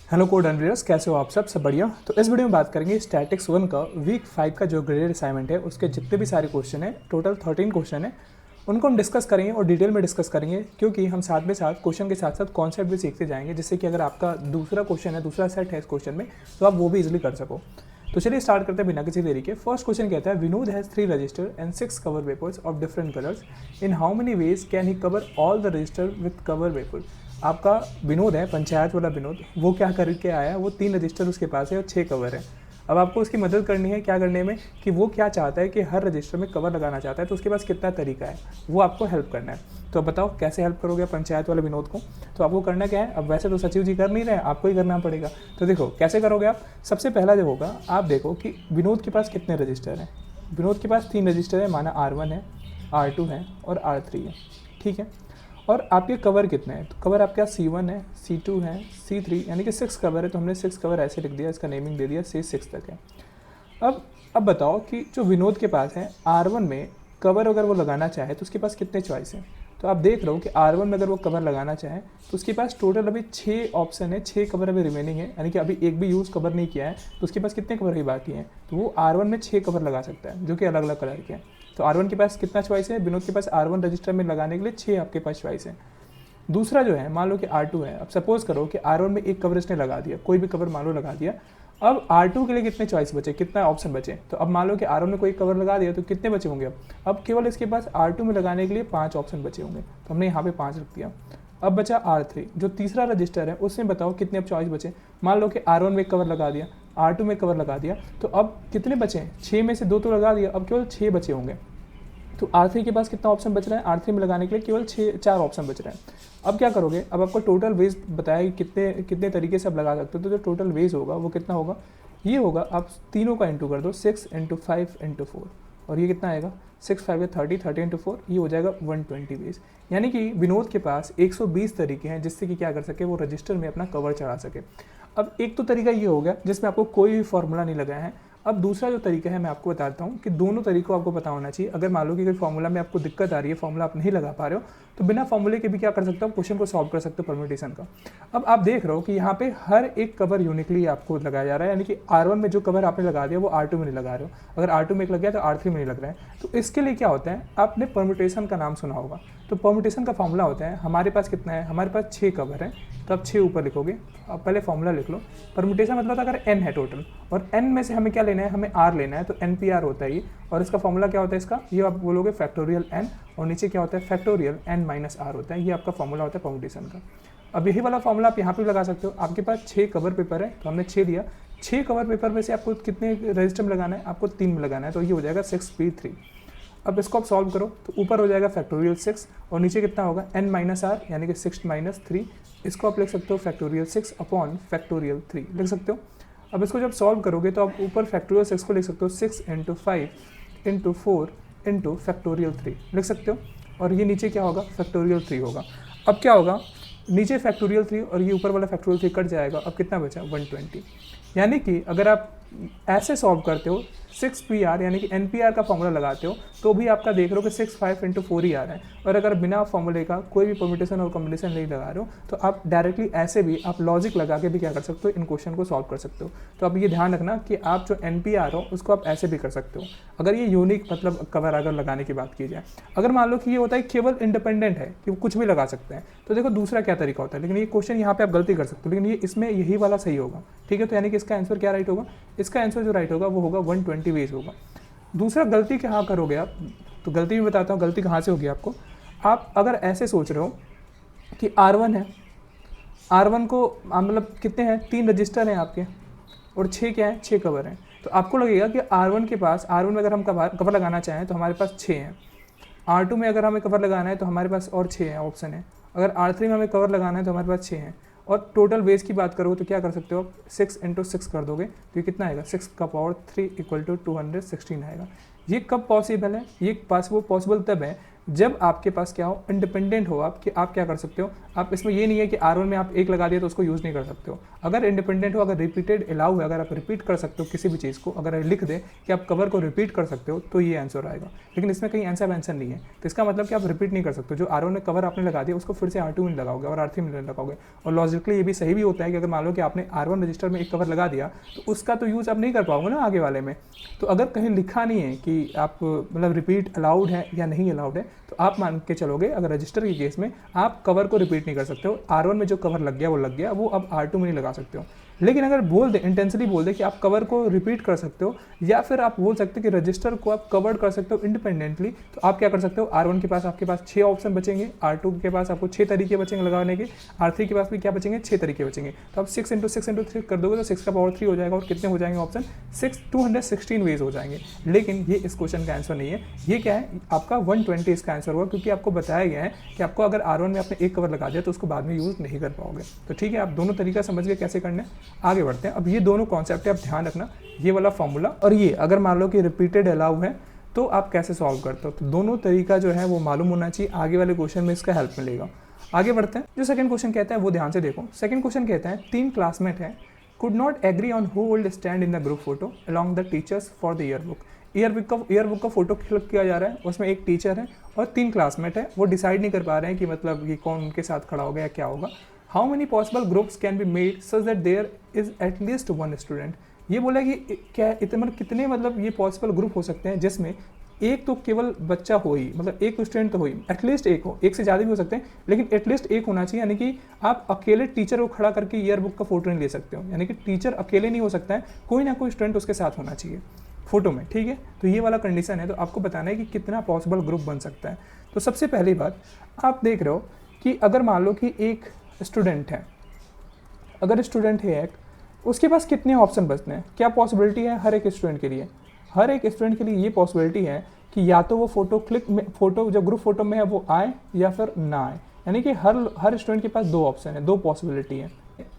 Hello code अनरियर्स, कैसे हो आप सब बढ़िया। तो इस वीडियो में बात करेंगे स्टैटिक्स 1 का वीक 5 का जो ग्रेडेड असाइनमेंट है उसके जितने भी सारे क्वेश्चन है, टोटल 13 क्वेश्चन है, उनको हम डिस्कस करेंगे और डिटेल में डिस्कस करेंगे, क्योंकि हम साथ में साथ क्वेश्चन के साथ साथ कॉन्सेप्ट भी सीखते जाएंगे, जिससे कि अगर आपका दूसरा क्वेश्चन है, दूसरा सेट है इस क्वेश्चन में, तो आप वो भी इजिली कर सको। तो चलिए स्टार्ट करते हैं बिना किसी देरी के। फर्स्ट क्वेश्चन कहता है Vinod has 3 register and 6 cover papers of different colours, in how many ways can he cover all the register with cover paper. आपका विनोद है, पंचायत वाला विनोद, वो क्या करके आया है, वो 3 रजिस्टर उसके पास है और 6 कवर है। अब आपको उसकी मदद करनी है क्या करने में, कि वो क्या चाहता है कि हर रजिस्टर में कवर लगाना चाहता है, तो उसके पास कितना तरीका है, वो आपको हेल्प करना है। तो अब बताओ कैसे हेल्प करोगे पंचायत वाले विनोद को। तो आपको करना क्या है, अब वैसे तो सचिव जी कर नहीं रहे, आपको ही करना पड़ेगा। तो देखो कैसे करोगे आप। सबसे पहला जो होगा, आप देखो कि विनोद के पास कितने रजिस्टर हैं। विनोद के पास 3 रजिस्टर है, माना R1 है, R2 है और R3 है, ठीक है। और आपके कवर कितने हैं, तो कवर आपके पास C1 है, C2 है, C3, यानी कि 6 कवर है। तो हमने 6 कवर ऐसे लिख दिया, इसका नेमिंग दे दिया, से 6 तक है। अब बताओ कि जो विनोद के पास है R1 में कवर अगर वो लगाना चाहे तो उसके पास कितने चॉइस हैं। तो आप देख रहे हो कि R1 में अगर वो कवर लगाना चाहे तो उसके पास टोटल अभी 6 ऑप्शन है, 6 कवर अभी रिमेनिंग है, यानी कि अभी एक भी यूज़ कवर नहीं किया है, तो उसके पास कितने कवर ही बाकी हैं। तो वो R1 में 6 कवर लगा सकता है, जो कि अलग अलग कलर के हैं। तो R1 के पास कितना चॉइस है, विनोद के पास R1 रजिस्टर में लगाने के लिए 6 आपके पास चॉइस है। दूसरा जो है, मान लो कि R2 है। अब सपोज करो कि R1 में एक कवर इसने लगा दिया, कोई भी कवर मान लो लगा दिया। अब R2 के लिए कितने चॉइस बचे, कितना ऑप्शन बचे। तो अब मान लो कि R1 में कोई कवर लगा दिया, तो कितने बचे होंगे। अब केवल इसके पास R2 में लगाने के लिए 5 ऑप्शन बचे होंगे, तो हमने यहाँ पे 5 रख दिया। अब बचा R3, जो तीसरा रजिस्टर है, उसमें बताओ कितने अब चॉइस बचे। मान लो कि R1 में एक कवर लगा दिया, R2 में कवर लगा दिया, तो अब कितने बचे, 6 में से 2 तो लगा दिया, अब केवल 6 बचे होंगे। तो R3 के पास कितना ऑप्शन बच रहा है, R3 में लगाने के लिए केवल 4 ऑप्शन बच रहे हैं। अब क्या करोगे, अब आपको टोटल वेज बताया कि कितने कितने तरीके से आप लगा सकते हो। तो जो टोटल वेज होगा वो कितना होगा, ये होगा, आप तीनों का इंटू कर दो, 6 × 5 × 4, और ये कितना आएगा, 6 5 या 30, 30 × 4, ये हो जाएगा 120 वेज। यानी कि विनोद के पास 120 तरीके हैं जिससे कि क्या कर सके, वो रजिस्टर में अपना कवर चढ़ा सके। अब एक तो तरीका ये हो गया जिसमें आपको कोई भी फॉर्मूला नहीं लगाया है। अब दूसरा जो तरीका है मैं आपको बताता हूँ कि दोनों तरीकों को आपको पता होना चाहिए। अगर मान लो कि कोई फॉर्मूला में आपको दिक्कत आ रही है, फॉर्मूला आप नहीं लगा पा रहे हो, तो बिना फॉर्मूले के भी क्या कर सकते हो, क्वेश्चन को सॉल्व कर सकते हो परम्यूटेशन का। अब आप देख रहे हो कि यहाँ पे हर एक कवर यूनिकली आपको लगाया जा रहा है, यानी कि R1 में जो कवर आपने लगा दिया वो R2 में नहीं लगा रहे हो। अगर R2 में एक लग गया तो R3 में नहीं लग रहा है। तो इसके लिए क्या होता है, आपने परम्यूटेशन का नाम सुना होगा। तो परम्यूटेशन का फॉर्मूला होता है, हमारे पास कितना है, हमारे पास 6 कवर है, तो आप 6 ऊपर लिखोगे। अब पहले फॉर्मूला लिख लो। परम्यूटेशन मतलब अगर n है टोटल, और n में से हमें क्या लेना है, हमें r लेना है, तो NPR होता है ये। और इसका फॉर्मूला क्या होता है इसका, ये आप बोलोगे फैक्टोरियल n, और नीचे क्या होता है, फैक्टोरियल n - r होता है। ये आपका फॉर्मूला होता है परम्यूटेशन का। अब यही वाला फॉर्मूला आप यहाँ पे लगा सकते हो। आपके पास 6 कवर पेपर है, तो हमने 6 दिया। 6 कवर पेपर में से आपको कितने रजिस्टर में लगाना है, आपको 3 में लगाना है, तो ये हो जाएगा 6p3। अब इसको आप सॉल्व करो तो ऊपर हो जाएगा फैक्टोरियल 6, और नीचे कितना होगा, n - r, यानी कि 6 - 3। इसको आप लिख सकते हो फैक्टोरियल 6 अपॉन फैक्टोरियल 3 लिख सकते हो। अब इसको जब सॉल्व करोगे तो आप ऊपर फैक्टोरियल 6 को लिख सकते हो 6 × 5 × 4 × फैक्टोरियल 3 लिख सकते हो। और ये नीचे क्या होगा, फैक्टोरियल 3 होगा। अब क्या होगा, नीचे फैक्टोरियल 3 और ये ऊपर वाला फैक्टोरियल 3 कट जाएगा। अब कितना बचा, 120। यानी कि अगर आप ऐसे सॉल्व करते हो 6PR, यानी कि NPR का फॉर्मूला लगाते हो, तो भी आपका देख रहे हो कि 6 5 × 4 ही आ रहा है। और अगर बिना फॉर्मूले का कोई भी परम्यूटेशन और कॉम्बिनेशन नहीं लगा रहे हो, तो आप डायरेक्टली ऐसे भी आप लॉजिक लगा के भी क्या कर सकते हो, इन क्वेश्चन को सॉल्व कर सकते हो। तो अब ये ध्यान रखना कि आप जो NPR हो उसको आप ऐसे भी कर सकते हो, अगर ये यूनिक मतलब कवर अगर लगाने की बात की जाए। अगर मान लो कि ये होता है केवल इंडिपेंडेंट है कि वो कुछ भी लगा सकते हैं, तो देखो दूसरा क्या तरीका होता है। लेकिन ये क्वेश्चन यहाँ पे आप गलती कर सकते हो, लेकिन ये इसमें यही वाला सही होगा, ठीक है। तो यानी कि इसका आंसर क्या राइट होगा, इसका आंसर जो राइट होगा वो होगा 120 वेज होगा। दूसरा गलती क्या करोगे आप, तो गलती मैं बताता हूँ गलती कहाँ से होगी आपको। आप अगर ऐसे सोच रहे हो कि R1 है, R1 को मतलब कितने हैं, 3 रजिस्टर हैं आपके, और 6 क्या है, 6 कवर हैं। तो आपको लगेगा कि R1 के पास, R1 में अगर हम कवर लगाना चाहें तो हमारे पास 6 हैं। R2 में अगर हमें कवर लगाना है तो हमारे पास और 6 हैं ऑप्शन है। अगर R3 में हमें कवर लगाना है तो हमारे पास 6 हैं। और टोटल वेज की बात करोगे तो क्या कर सकते हो आप, 6 × 6 कर दोगे तो ये कितना आएगा, 6 का पावर 3 = 216 आएगा। ये कब पॉसिबल है, ये पॉसिबल तब है जब आपके पास क्या हो, इंडिपेंडेंट हो आप, कि आप क्या कर सकते हो, आप इसमें ये नहीं है कि R1 में आप एक लगा दिया तो उसको यूज़ नहीं कर सकते हो। अगर इंडिपेंडेंट हो, अगर रिपीटेड अलाउ है, अगर आप रिपीट कर सकते हो किसी भी चीज़ को, अगर लिख दे कि आप कवर को रिपीट कर सकते हो तो ये आंसर आएगा। लेकिन इसमें कहीं आंसर मेंशन नहीं है, तो इसका मतलब कि आप रिपीट नहीं कर सकते। जो R1 में कवर आपने लगा दिया उसको फिर से R2 में लगाओगे और R3 में लगाओगे। और लॉजिकली ये भी सही भी होता है कि अगर मान लो कि आपने R1 रजिस्टर में एक कवर लगा दिया तो उसका तो यूज़ आप नहीं कर पाओगे ना आगे वाले में। तो अगर कहीं लिखा नहीं है कि आप मतलब रिपीट अलाउड है या नहीं अलाउड है, तो आप मान के चलोगे अगर रजिस्टर के केस में आप कवर को रिपीट नहीं कर सकते हो। R1 में जो कवर लग गया वो लग गया, वो अब R2 में नहीं लगा सकते हो। लेकिन अगर बोल दे, इंटेंशनली बोल दे कि आप कवर को रिपीट कर सकते हो, या फिर आप बोल सकते हो कि रजिस्टर को आप कवर कर सकते हो इंडिपेंडेंटली, तो आप क्या कर सकते हो, R1 के पास आपके पास 6 ऑप्शन बचेंगे, R2 के पास आपको 6 तरीके बचेंगे लगाने के, R3 के पास भी क्या बचेंगे, 6 तरीके बचेंगे। तो आप 6 × 6 × 3 कर दोगे तो 6 का पावर 3 हो जाएगा। और कितने हो जाएंगे ऑप्शन, 216 वेज हो जाएंगे। लेकिन ये इस क्वेश्चन का आंसर नहीं है। ये क्या है, आपका 120 इसका आंसर होगा, क्योंकि आपको बताया गया है कि आपको अगर R1 में आपने एक कवर लगा दिया तो उसको बाद में यूज़ नहीं कर पाओगे। तो ठीक है, आप दोनों तरीका समझ गए कैसे करना है। आगे बढ़ते हैं। अब ये दोनों कॉन्सेप्ट है, आप ध्यान रखना, ये वाला फॉर्मूला और ये अगर मान लो कि रिपीटेड अलाउ है तो आप कैसे सॉल्व करते हो। तो दोनों तरीका जो है वो मालूम होना चाहिए, आगे वाले क्वेश्चन में इसका हेल्प मिलेगा। आगे बढ़ते हैं। जो सेकंड क्वेश्चन कहता है वो ध्यान से देखो। सेकंड क्वेश्चन कहता है 3 क्लासमेट हैं, could not agree on who will stand in the group photo along the teachers for the yearbook। Yearbook का फोटो क्लिक किया जा रहा है, उसमें एक टीचर है और 3 क्लासमेट है। वो डिसाइड नहीं कर पा रहे हैं कि मतलब ये कौन उनके साथ खड़ा होगा या क्या होगा। How many possible groups can be made such that there is at least 1 student. ये बोला कि क्या इतने कितने मतलब ये पॉसिबल ग्रुप हो सकते हैं जिसमें एक तो केवल बच्चा हो ही, मतलब एक स्टूडेंट तो हो ही, एटलीस्ट एक हो, एक से ज़्यादा भी हो सकते हैं लेकिन एटलीस्ट एक होना चाहिए। यानी कि आप अकेले टीचर को खड़ा करके ईयरबुक का फोटो नहीं ले सकते हो, यानी कि टीचर अकेले नहीं हो सकता है, कोई ना कोई स्टूडेंट उसके साथ होना चाहिए फोटो में। ठीक है, तो ये वाला कंडीशन है। तो आपको बताना है कि कितना पॉसिबल ग्रुप बन सकता है। तो सबसे पहली बात आप देख रहे हो कि अगर मान लो कि एक स्टूडेंट है, अगर स्टूडेंट है एक, उसके पास कितने ऑप्शन बचते हैं, क्या पॉसिबिलिटी है हर एक स्टूडेंट के लिए। हर एक स्टूडेंट के लिए ये पॉसिबिलिटी है कि या तो वो फोटो जो ग्रुप फोटो में है वो आए या फिर ना आए। यानी कि हर स्टूडेंट के पास 2 ऑप्शन है, 2 पॉसिबिलिटी है।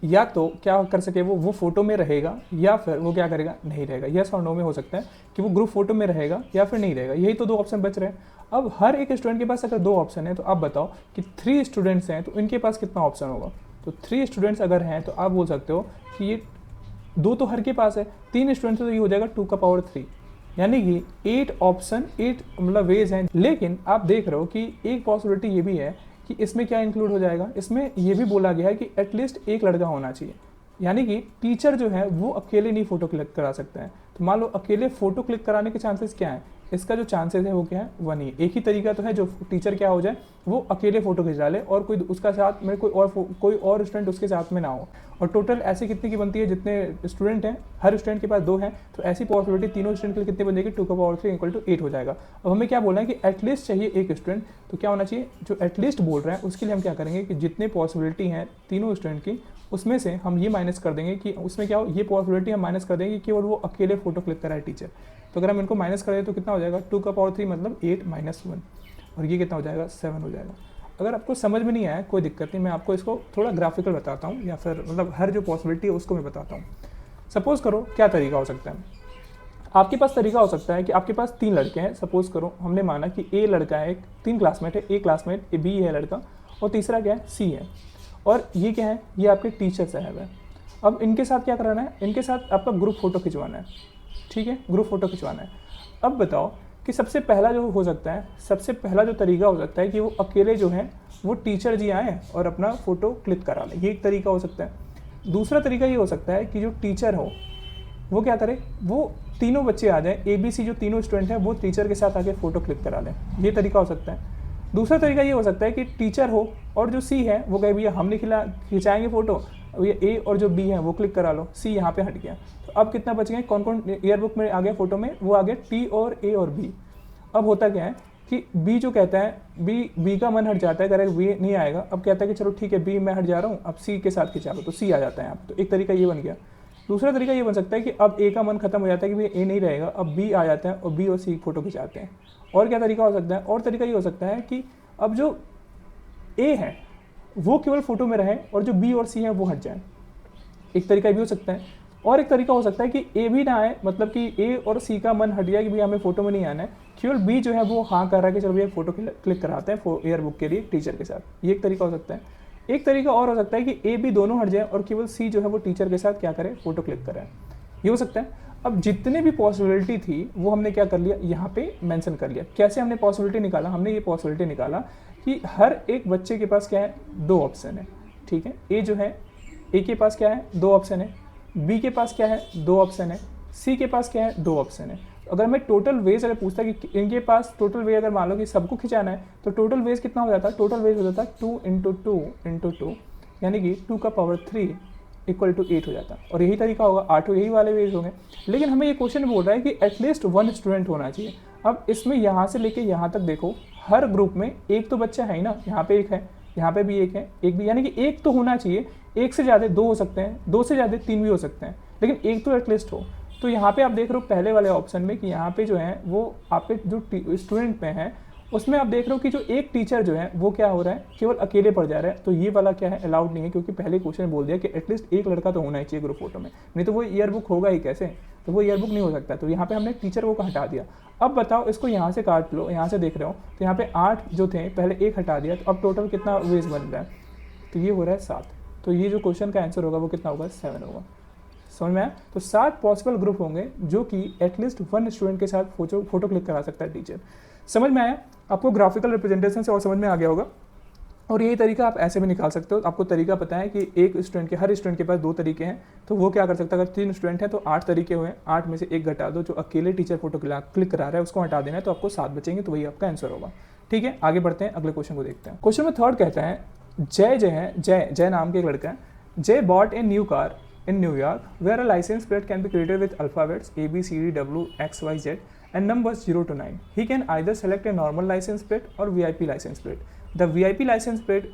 या तो क्या कर सके वो फोटो में रहेगा या फिर वो क्या करेगा, नहीं रहेगा। यस और नो में हो सकता है कि वो ग्रुप फोटो में रहेगा या फिर नहीं रहेगा। यही तो 2 ऑप्शन बच रहे हैं। अब हर एक स्टूडेंट के पास अगर 2 ऑप्शन है तो आप बताओ कि 3 स्टूडेंट्स हैं तो इनके पास कितना ऑप्शन होगा। तो 3 स्टूडेंट्स अगर हैं तो आप बोल सकते हो कि ये 2 तो हर के पास है, 3 स्टूडेंट्स तो ये हो जाएगा 2 का पावर 3, यानी कि 8 ऑप्शन, 8 मतलब वेज हैं। लेकिन आप देख रहे हो कि एक पॉसिबिलिटी ये भी है कि इसमें क्या इंक्लूड हो जाएगा, इसमें ये भी बोला गया है कि एटलीस्ट एक लड़का होना चाहिए। यानी कि टीचर जो है वो अकेले नहीं फोटो क्लिक करा सकते हैं। तो मान लो अकेले फोटो क्लिक कराने के चांसेस क्या है, इसका जो चांसेस है वो क्या है, 1 ही। एक ही तरीका तो है जो टीचर क्या हो जाए, वो अकेले फोटो खिंच डाले और कोई उसका साथ में कोई और स्टूडेंट उसके साथ में ना हो। और टोटल ऐसे कितने की बनती है, जितने स्टूडेंट हैं हर स्टूडेंट के पास 2 हैं, तो ऐसी पॉसिबिलिटी तीनों स्टूडेंट के लिए कितनी बन जाएगी, 2 का पावर 3 = 8 हो जाएगा। अब हमें क्या बोलना है कि एटलीस्ट चाहिए एक स्टूडेंट। तो क्या होना चाहिए, जो एटलीस्ट बोल रहे हैं उसके लिए हम क्या करेंगे कि जितने पॉसिबिलिटी हैं तीनों स्टूडेंट की, उसमें से हम ये माइनस कर देंगे कि उसमें क्या हो, ये पॉसिबिलिटी हम माइनस कर देंगे कि केवल वो अकेले फोटो क्लिक कराए टीचर। तो अगर हम इनको माइनस करें तो कितना हो जाएगा, 2 का पावर 3 मतलब 8 - 1, और ये कितना हो जाएगा, 7 हो जाएगा। अगर आपको समझ में नहीं आया कोई दिक्कत नहीं, मैं आपको इसको थोड़ा ग्राफिकल बताता हूँ, या फिर मतलब हर जो पॉसिबिलिटी है उसको मैं बताता हूँ। सपोज करो क्या तरीका हो सकता है, आपके पास तरीका हो सकता है कि आपके पास 3 लड़के हैं। सपोज करो हमने माना कि ए लड़का है, 3 क्लासमेट है, ए क्लासमेट बी है लड़का, और तीसरा क्या है, सी है। और ये क्या है, ये आपके टीचर साहब है। अब इनके साथ क्या कराना है, इनके साथ आपका ग्रुप फोटो खिंचवाना है। ठीक है, ग्रुप फोटो खिंचवाना है। अब बताओ कि सबसे पहला जो हो सकता है, सबसे पहला जो तरीका हो सकता है कि वो अकेले जो है वो टीचर जी आए और अपना फ़ोटो क्लिक करा लें, ये एक तरीका हो सकता है। दूसरा तरीका ये हो सकता है कि जो टीचर हो वो क्या करे, वो तीनों बच्चे आ जाएं, ABC जो तीनों स्टूडेंट हैं वो टीचर के साथ आके फ़ोटो क्लिक करा लें, ये तरीका हो सकता है। दूसरा तरीका ये हो सकता है कि टीचर हो और जो सी है वो कहे भैया हम नहीं खिंचाएंगे फ़ोटो, ये ए और जो बी है वो क्लिक करा लो, सी यहाँ पे हट गया। तो अब कितना बच गए, कौन कौन ईयरबुक में आ गया फोटो में, वो आ गया टी और ए और बी। अब होता क्या है कि बी जो कहता है, बी का मन हट जाता है, करेक्ट, बी नहीं आएगा। अब कहता है कि चलो ठीक है बी मैं हट जा रहा हूँ, अब सी के साथ खिंचा लो, तो सी आ जाता है। आप तो एक तरीका ये बन गया। दूसरा तरीका ये बन सकता है कि अब ए का मन खत्म हो जाता है कि भाई ए नहीं रहेगा, अब बी आ जाता है और बी और सी फोटो खिंचाते हैं। और क्या तरीका हो सकता है, और तरीका ये हो सकता है कि अब जो ए है वो केवल फोटो में रहे और जो बी और सी है वो हट जाए, एक तरीका भी हो सकता है। और एक तरीका हो सकता है कि ए भी ना आए, मतलब कि ए और सी का मन हट गया कि भाई हमें फोटो में नहीं आना है, केवल बी जो है वो हाँ कर रहा है कि चलो भैया फोटो क्लिक कराते हैं एयर बुक के लिए टीचर के साथ। ये एक तरीका हो सकता है। एक तरीका और हो सकता है कि ए बी दोनों हट जाए और केवल सी जो है वो टीचर के साथ क्या करे, फोटो क्लिक करे। ये हो सकता है। अब जितने भी पॉसिबिलिटी थी वो हमने क्या कर लिया, यहाँ पे मेंशन कर लिया। कैसे हमने पॉसिबिलिटी निकाला, हमने ये पॉसिबिलिटी निकाला कि हर एक बच्चे के पास क्या है, 2 ऑप्शन है। ठीक है, ए जो है, ए के पास क्या है, 2 ऑप्शन है, बी के पास क्या है, 2 ऑप्शन है, सी के पास क्या है, 2 ऑप्शन है। अगर मैं टोटल वेज अगर पूछता कि इनके पास टोटल वेज अगर मान लो कि सबको खिंचाना है तो टोटल वेज कितना हो जाता है, टोटल वेज हो जाता है 2 × 2 यानी कि 2 का पावर 3 = 8 हो जाता है। और यही तरीका होगा, 8 यही वाले वेज होंगे। लेकिन हमें ये क्वेश्चन बोल रहा है कि एटलीस्ट 1 स्टूडेंट होना चाहिए। अब इसमें यहाँ से लेके यहाँ तक देखो, हर ग्रुप में एक तो बच्चा है ही ना, यहाँ पे एक है, यहाँ पे भी एक है, एक भी, यानी कि एक तो होना चाहिए। एक से ज़्यादा 2 हो सकते हैं, 2 से ज़्यादा 3 भी हो सकते हैं, लेकिन एक तो एटलीस्ट हो। तो यहाँ पे आप देख रहे हो पहले वाले ऑप्शन में कि यहाँ पे जो है वो आपके जो स्टूडेंट में है उसमें आप देख रहे हो कि जो एक टीचर जो है वो क्या हो रहा है, केवल अकेले पढ़ जा रहा है। तो ये वाला क्या है, अलाउड नहीं है, क्योंकि पहले क्वेश्चन बोल दिया कि एटलीस्ट एक लड़का तो होना ही चाहिए ग्रुप फोटो में, नहीं तो वो ईयर बुक होगा ही कैसे, तो वो ईयर बुक नहीं हो सकता। तो यहाँ पे हमने टीचर को हटा दिया। अब बताओ इसको यहाँ से काट लो, यहाँ से देख रहे हो तो यहाँ पे 8 जो थे, पहले एक हटा दिया, तो अब टोटल कितना वेज बन रहा है, तो ये हो रहा है 7। तो ये जो क्वेश्चन का आंसर होगा वो कितना होगा, 7 होगा। समझ में आया? तो 7 पॉसिबल ग्रुप होंगे जो कि एटलीस्ट 1 स्टूडेंट के साथ फोटो क्लिक करा सकता है टीचर। समझ में आया? आपको ग्राफिकल रिप्रेजेंटेशन से और समझ में आ गया होगा। और यही तरीका आप ऐसे भी निकाल सकते हो। आपको तरीका पता है कि एक स्टूडेंट के, हर स्टूडेंट के पास 2 तरीके हैं, तो वो क्या कर सकता है, अगर 3 स्टूडेंट हैं तो 8 तरीके हुए, 8 में से एक घटा दो, जो अकेले टीचर फोटो क्लिक करा रहा है उसको हटा देना है, तो आपको 7 बचेंगे, तो वही आपका आंसर होगा। ठीक है, आगे बढ़ते हैं, अगले क्वेश्चन को देखते हैं। क्वेश्चन में 3 कहता है, जय नाम के एक लड़का है, जय bot a new car in New York where a license plate can be created with alphabets A, B, C, D, W, X, Y, Z and numbers 0 to 9. He can either select a normal license plate or VIP license plate. The VIP license plate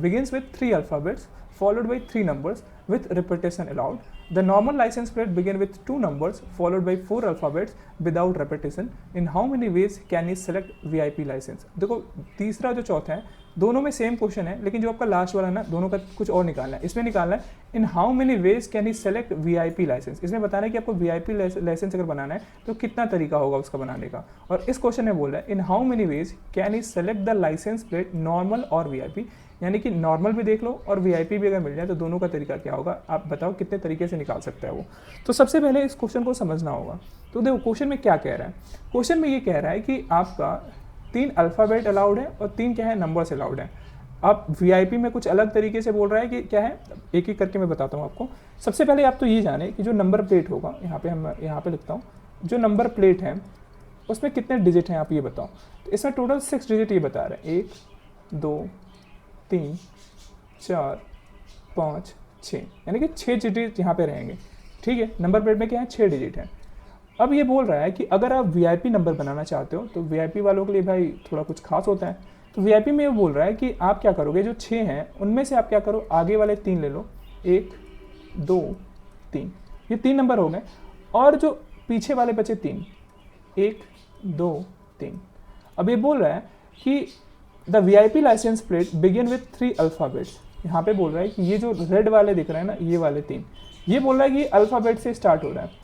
begins with 3 alphabets followed by 3 numbers with repetition allowed. The normal license plate begins with 2 numbers followed by 4 alphabets without repetition. In how many ways can he select VIP license? देखो तीसरा जो चौथा है दोनों में same question है, लेकिन जो आपका लास्ट वाला है ना, दोनों का कुछ और निकालना है। इसमें निकालना है in how many ways can he select VIP licence. इसमें बताना है कि आपको वीआईपी लाइसेंस अगर बनाना है तो कितना तरीका होगा उसका बनाने का। और इस क्वेश्चन में बोल रहा है in how many ways can he select the licence plate normal और वीआईपी, यानी कि नॉर्मल भी देख लो और वीआईपी भी अगर मिल जाए तो दोनों का तरीका क्या होगा, आप बताओ कितने तरीके से निकाल सकता है वो। तो सबसे पहले इस क्वेश्चन को समझना होगा। तो देखो क्वेश्चन में क्या कह रहा है, क्वेश्चन में ये कह रहा है कि आपका 3 अल्फ़ाबेट अलाउड है और 3 क्या है, नंबर्स अलाउड है। अब वीआईपी में कुछ अलग तरीके से बोल रहा है कि क्या है, एक एक करके मैं बताता हूँ आपको। सबसे पहले आप तो ये जाने कि जो नंबर प्लेट होगा, यहाँ पे लिखता हूँ, जो नंबर प्लेट है उसमें कितने डिजिट हैं आप ये बताओ। तो इसमें टोटल 6 डिजिट ये बता रहे हैं, 1 2 3 4 5 6, यानी कि 6 डिजिट यहाँ पे रहेंगे। ठीक है, नंबर प्लेट में क्या है, 6 डिजिट है। अब ये बोल रहा है कि अगर आप वीआईपी नंबर बनाना चाहते हो तो वीआईपी वालों के लिए भाई थोड़ा कुछ खास होता है। तो वीआईपी में ये बोल रहा है कि आप क्या करोगे, जो 6 हैं उनमें से आप क्या करो, आगे वाले 3 ले लो, 1 2 3, ये 3 नंबर हो गए। और जो पीछे वाले बचे 3, 1 2 3। अब ये बोल रहा है कि the VIP licence plate begin with 3 alphabets. यहाँ पे बोल रहा है कि ये जो रेड वाले दिख रहे हैं ना, ये वाले 3, ये बोल रहा है कि अल्फ़ाबेट से स्टार्ट हो रहा है।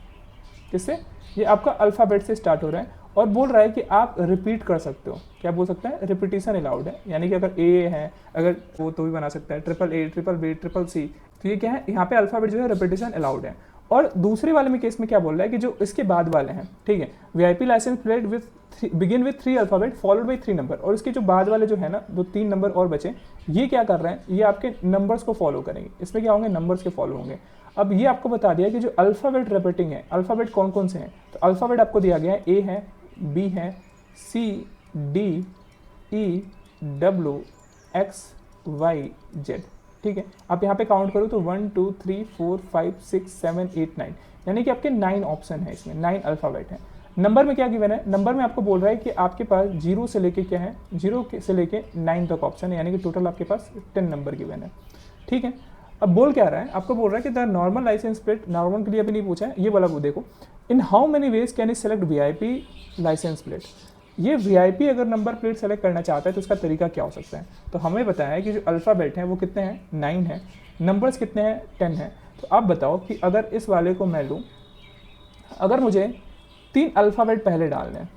किससे, ये आपका अल्फ़ाबेट से स्टार्ट हो रहा है। और बोल रहा है कि आप रिपीट कर सकते हो, क्या बोल सकते हैं, रिपीटिशन अलाउड है, यानी कि अगर ए है अगर वो तो भी बना सकता है, triple A, triple B, triple C. तो ये क्या है, यहाँ पे अल्फ़ाबेट जो है रिपीटिशन अलाउड है। और दूसरे वाले में केस में क्या बोल रहा है कि जो इसके बाद वाले हैं, ठीक है, VIP licence plate begin with 3 alphabet followed by 3 number, और इसके जो बाद वाले जो है ना, जो 3 नंबर और बचे, ये क्या कर रहे हैं, ये आपके नंबर्स को फॉलो करेंगे। इसमें क्या होंगे, नंबर्स के फॉलो होंगे। अब ये आपको बता दिया कि जो अल्फ़ाबेट रिपीटिंग है, अल्फ़ाबेट कौन कौन से हैं, तो अल्फ़ाबेट आपको दिया गया है, ए है, बी है, C D E W X Y Z. ठीक है, आप यहाँ पे काउंट करो तो 1 2 3 4 5 6 7 8 9, यानी कि आपके 9 ऑप्शन है, इसमें 9 अल्फ़ाबेट है। नंबर में क्या गिवन है, नंबर में आपको बोल रहा है कि आपके पास 0 से लेके क्या है, 0 से लेके 9 तक ऑप्शन है, यानी कि टोटल आपके पास 10 नंबर गिवन है। ठीक है, अब बोल क्या रहा है, आपको बोल रहा है कि the normal licence plate, normal के लिए अभी नहीं पूछा है, ये वाला वो देखो, in how many ways can you select VIP licence plate. ये वीआईपी अगर नंबर प्लेट सेलेक्ट करना चाहता है तो उसका तरीका क्या हो सकता है। तो हमें बताया है कि जो अल्फ़ाबेट हैं वो कितने हैं, 9 है, नंबर्स कितने हैं, 10 है। तो आप बताओ कि अगर इस वाले को मैं लूँ, अगर मुझे 3 अल्फ़ाबेट पहले डालने हैं,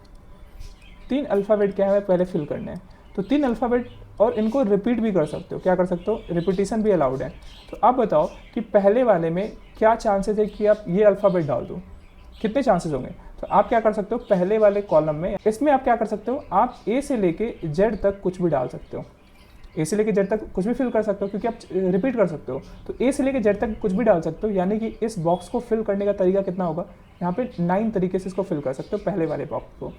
3 अल्फ़ाबेट क्या है पहले फिल करने हैं, तो 3 अल्फ़ाबेट, और इनको रिपीट भी कर सकते हो, क्या कर सकते हो, रिपीटिशन भी अलाउड है। तो आप बताओ कि पहले वाले में क्या चांसेस है कि आप ये अल्फ़ाबेट डाल दो, कितने चांसेस होंगे। तो आप क्या कर सकते हो, पहले वाले कॉलम में, इसमें आप क्या कर सकते हो, आप ए से लेके जेड तक कुछ भी डाल सकते हो, ए से लेके जेड तक कुछ भी फिल कर सकते हो, क्योंकि आप रिपीट कर सकते हो। तो ए से लेके जेड तक कुछ भी डाल सकते हो, यानी कि इस बॉक्स को फिल करने का तरीका कितना होगा, यहाँ पे 9 तरीके से इसको फिल कर सकते हो पहले वाले बॉक्स को।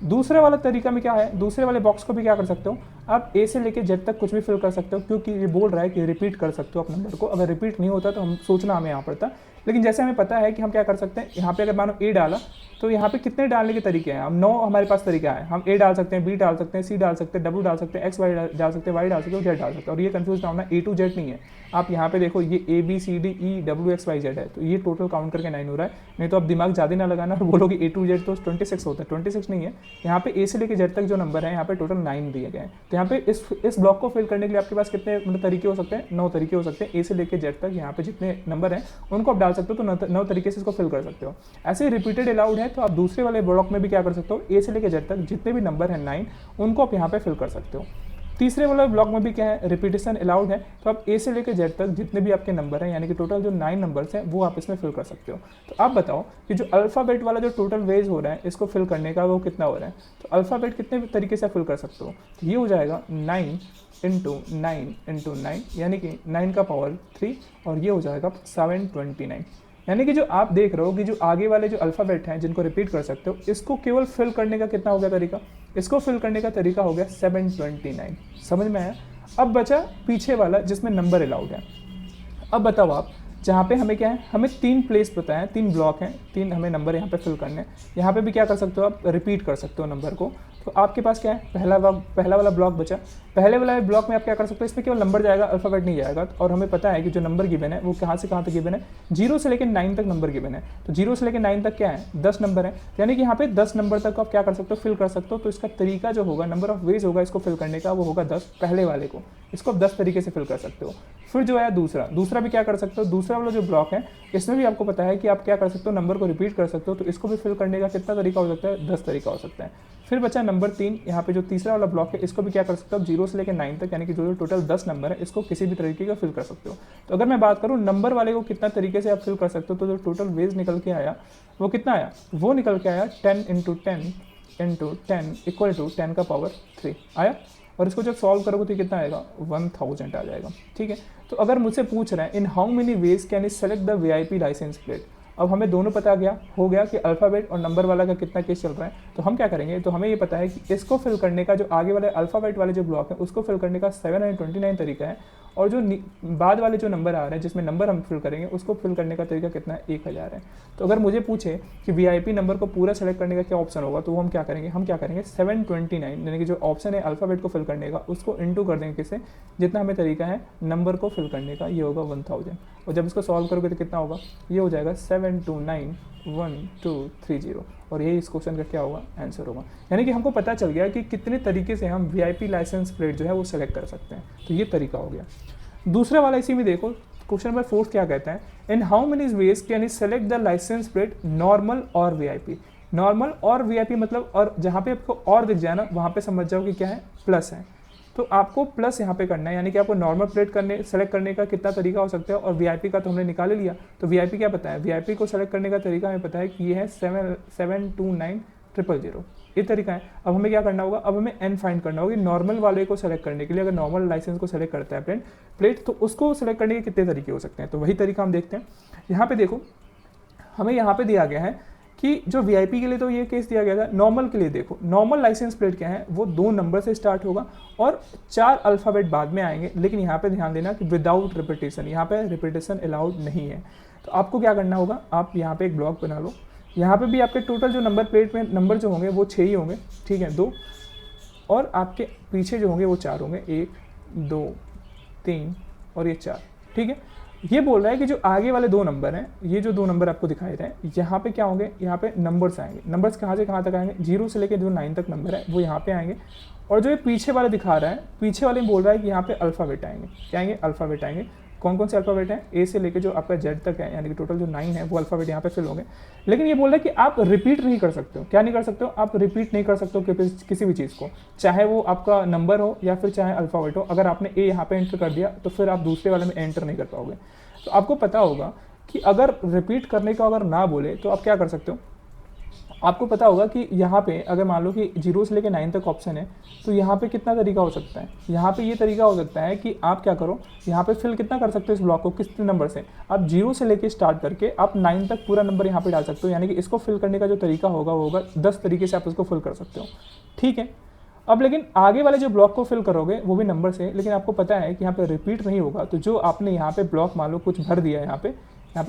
दूसरे वाला तरीका में क्या है, दूसरे वाले बॉक्स को भी क्या कर सकते हो, आप ए से लेके जेड तक कुछ भी फिल कर सकते हो, क्योंकि ये बोल रहा है कि रिपीट कर सकते हो आप नंबर को। अगर रिपीट नहीं होता तो हम सोचना हमें यहाँ पड़ता, लेकिन जैसे हमें पता है कि हम क्या कर सकते हैं, यहाँ पे अगर मानो ए डाला तो यहाँ पे कितने डालने के तरीके हैं, हम 9 हमारे पास तरीका है, हम ए डाल सकते हैं, बी डाल सकते हैं, सी डाल सकते हैं, डब्ल्यू डाल सकते हैं, एक्स वाई डाल सकते हैं, वाई डाल सकते हैं, जेड डाल सकते हैं। और ये कंफ्यूज ना होना, ए टू जेड नहीं है। आप यहाँ पे देखो ये A B C D E W X Y Z है, तो ये टोटल काउंट करके 9 हो रहा है। नहीं तो आप दिमाग ज़्यादा ना लगाना और बोलोगे ए टू जेड तो 26 होता है, 26 नहीं है। यहाँ पे ए से लेकर जेड तक जो नंबर है यहाँ पे टोटल 9 दिए गए हैं। तो यहाँ पे इस ब्लॉक को फिल करने के लिए आपके पास कितने मतलब तरीके हो सकते हैं, 9 तरीके हो सकते हैं। ए से लेकर जेड तक यहाँ पे जितने नंबर हैं उनको आप डाल सकते हो, तो 9 तरीके से इसको फिल कर सकते हो। ऐसे ही रिपीटेड अलाउड है, तो आप दूसरे वाले ब्लॉक में भी क्या कर सकते हो, ए से लेकर जेड तक जितने भी नंबर हैं 9 उनको आप यहाँ पे फिल कर सकते हो। तीसरे वाले ब्लॉक में भी क्या है, रिपीटेशन अलाउड है, तो आप ए से लेकर जेड तक जितने भी आपके नंबर हैं, यानी कि टोटल जो 9 नंबर्स हैं वो आप इसमें फिल कर सकते हो। तो आप बताओ कि जो अल्फ़ाबेट वाला जो टोटल वेज हो रहा है इसको फिल करने का वो कितना हो रहा है। तो अल्फ़ाबेट कितने तरीके से फिल कर सकते हो, तो ये हो जाएगा 9 इंटू 9, यानी कि 9 का पावर 3, और ये हो जाएगा 729। यानी कि जो आप देख रहे हो कि जो आगे वाले जो अल्फ़ाबेट हैं जिनको रिपीट कर सकते हो, इसको केवल फिल करने का कितना हो गया तरीका, इसको फिल करने का तरीका हो गया 729। समझ में आया। अब बचा पीछे वाला जिसमें नंबर अलाउड है। अब बताओ आप, जहाँ पे हमें क्या है, हमें 3 प्लेस पता है, 3 ब्लॉक हैं, 3 हमें नंबर यहाँ पे फिल करने हैं। यहाँ पे भी क्या कर सकते हो, आप रिपीट कर सकते हो नंबर को। तो आपके पास क्या है, पहला वाला ब्लॉक बचा। पहले वाला ब्लॉक में आप क्या कर सकते हो, इसमें केवल नंबर जाएगा, अल्फ़ाबेट नहीं जाएगा। और हमें पता है कि जो नंबर गिवन है वो कहाँ से कहाँ तक गिवन है, 0 से लेकर 9 तक नंबर गिवन है। तो 0 से लेकर 9 तक क्या है, 10 नंबर है, यानी कि यहाँ पे 10 नंबर तक आप क्या कर सकते हो, फिल कर सकते हो। तो इसका तरीका जो होगा, नंबर ऑफ वेज होगा इसको फिल करने का, वो होगा 10। पहले वाले को इसको आप 10 तरीके से फिल कर सकते हो। फिर जो है दूसरा भी क्या कर सकते हो, दूसरा वाला जो ब्लॉक है इसमें भी आपको पता है कि आप क्या कर सकते हो, नंबर को रिपीट कर सकते हो। तो इसको भी फिल करने का कितना तरीका हो सकता है, 10 तरीका हो सकता है। फिर बचा नंबर 3, यहाँ पे जो तीसरा वाला ब्लॉक है इसको भी क्या कर सकते हो, 0 से लेकर 9 तक, यानी कि जो टोटल 10 नंबर है इसको किसी भी तरीके का फिल कर सकते हो। तो अगर मैं बात करूँ नंबर वाले को कितना तरीके से आप फिल कर सकते हो, तो जो टोटल वेज निकल के आया वो कितना आया, वो निकल के आया 10 इंटू 10 इक्वल टू 10 का पावर 3 आया। और इसको जब सॉल्व करोगे तो कितना आएगा, 1000 आ जाएगा। ठीक है। तो अगर मुझसे पूछ रहे हैं in how many ways can you select the VIP licence plate, अब हमें दोनों पता हो गया कि अल्फ़ाबेट और नंबर वाला का कितना केस चल रहा है। तो हम क्या करेंगे, तो हमें ये पता है कि इसको फिल करने का जो आगे वाले अल्फ़ाबेट वाले जो ब्लॉक है उसको फिल करने का 729 तरीका है, और जो बाद वाले जो नंबर आ रहे हैं जिसमें नंबर हम फिल करेंगे उसको फिल करने का तरीका कितना है, 1000 है। तो अगर मुझे पूछे कि VIP नंबर को पूरा सेलेक्ट करने का क्या ऑप्शन होगा, तो वो हम क्या करेंगे 729, यानी कि जो ऑप्शन है अल्फ़ाबेट को फिल करने का उसको इंटू कर देंगे किससे, जितना हमें तरीका है नंबर को फिल करने का, ये होगा 1000। और जब इसको सॉल्व करोगे तो कितना होगा, ये हो जाएगा 7291230, और यही इस क्वेश्चन का क्या होगा, आंसर होगा। यानी कि हमको पता चल गया कि कितने तरीके से हम VIP लाइसेंस प्लेट जो है वो सेलेक्ट कर सकते हैं। तो ये तरीका हो गया। दूसरा वाला इसी में देखो, क्वेश्चन नंबर 4 क्या कहता है, in how many ways can you select the licence plate normal और VIP। नॉर्मल और VIP मतलब, और जहाँ पे आपको और दिख जाए ना वहाँ पे समझ जाओ कि क्या है, प्लस है। तो आपको प्लस यहाँ पे करना है, यानी कि आपको नॉर्मल प्लेट सेलेक्ट करने का कितना तरीका हो सकता है, और VIP का तो हमने निकाल लिया। तो VIP क्या पता है, VIP को सेलेक्ट करने का तरीका हमें पता है कि ये है 72900, ये तरीका है। अब हमें क्या करना होगा, अब हमें N फाइंड करना होगा नॉर्मल वाले को सेलेक्ट करने के लिए। अगर नॉर्मल लाइसेंस को सेलेक्ट करता है प्लेट तो उसको सेलेक्ट करने के कितने तरीके हो सकते हैं, तो वही तरीका हम देखते हैं। यहाँ पे देखो, हमें यहाँ पे दिया गया है कि जो VIP के लिए तो ये केस दिया गया था, नॉर्मल के लिए देखो, नॉर्मल लाइसेंस प्लेट क्या है, वो 2 नंबर से स्टार्ट होगा और 4 अल्फ़ाबेट बाद में आएंगे। लेकिन यहाँ पे ध्यान देना कि विदाउट रिपीटेशन, यहाँ पे रिपीटेशन अलाउड नहीं है। तो आपको क्या करना होगा, आप यहाँ पे एक ब्लॉक बना लो। यहाँ पे भी आपके टोटल जो नंबर प्लेट में नंबर जो होंगे वो 6 ही होंगे, ठीक है, 2, और आपके पीछे जो होंगे वो 4 होंगे, 1 2 3 और ये 4, ठीक है। ये बोल रहा है कि जो आगे वाले 2 नंबर हैं, ये जो 2 नंबर आपको दिखाई दे रहे हैं, यहाँ पे क्या होंगे, यहाँ पे नंबर्स आएंगे। नंबर्स कहाँ से कहाँ तक आएंगे, 0 से लेकर जो 9 तक नंबर है वो यहाँ पे आएंगे। और जो ये पीछे वाले दिखा रहा है, पीछे वाले में बोल रहा है कि यहाँ पे अल्फ़ाबेट आएंगे, क्या आएंगे, अल्फ़ाबेट आएंगे। कौन कौन से अल्फ़ाबेट हैं, ए से लेके जो आपका जेड तक है, यानी कि टोटल जो 9 है वो अल्फ़ाबेट यहाँ पे फिल होंगे। लेकिन ये बोल रहा है कि आप रिपीट नहीं कर सकते हो। क्या नहीं कर सकते हो? आप रिपीट नहीं कर सकते हो किसी भी चीज़ को, चाहे वो आपका नंबर हो या फिर चाहे अल्फ़ाबेट हो। अगर आपने ए यहाँ पे एंटर कर दिया तो फिर आप दूसरे वाले में एंटर नहीं कर पाओगे। तो आपको पता होगा कि अगर रिपीट करने का अगर ना बोले तो आप क्या कर सकते हो। आपको पता होगा कि यहाँ पे अगर मान लो कि 0 से लेकर 9 तक ऑप्शन है, तो यहाँ पे कितना तरीका हो सकता है। यहाँ पे ये तरीका हो सकता है कि आप क्या करो, यहाँ पे फिल कितना कर सकते हो इस ब्लॉक को, किस नंबर से। आप 0 से लेके स्टार्ट करके आप 9 तक पूरा नंबर यहाँ पे डाल सकते हो, यानी कि इसको फिल करने का जो तरीका होगा वो होगा 10 तरीके से आप इसको फिल कर सकते हो। ठीक है, अब लेकिन आगे वाले जो ब्लॉक को फिल करोगे वो भी नंबर से, लेकिन आपको पता है कि यहाँ पे रिपीट नहीं होगा। तो जो आपने यहाँ पे ब्लॉक मान लो कुछ भर दिया, यहाँ पे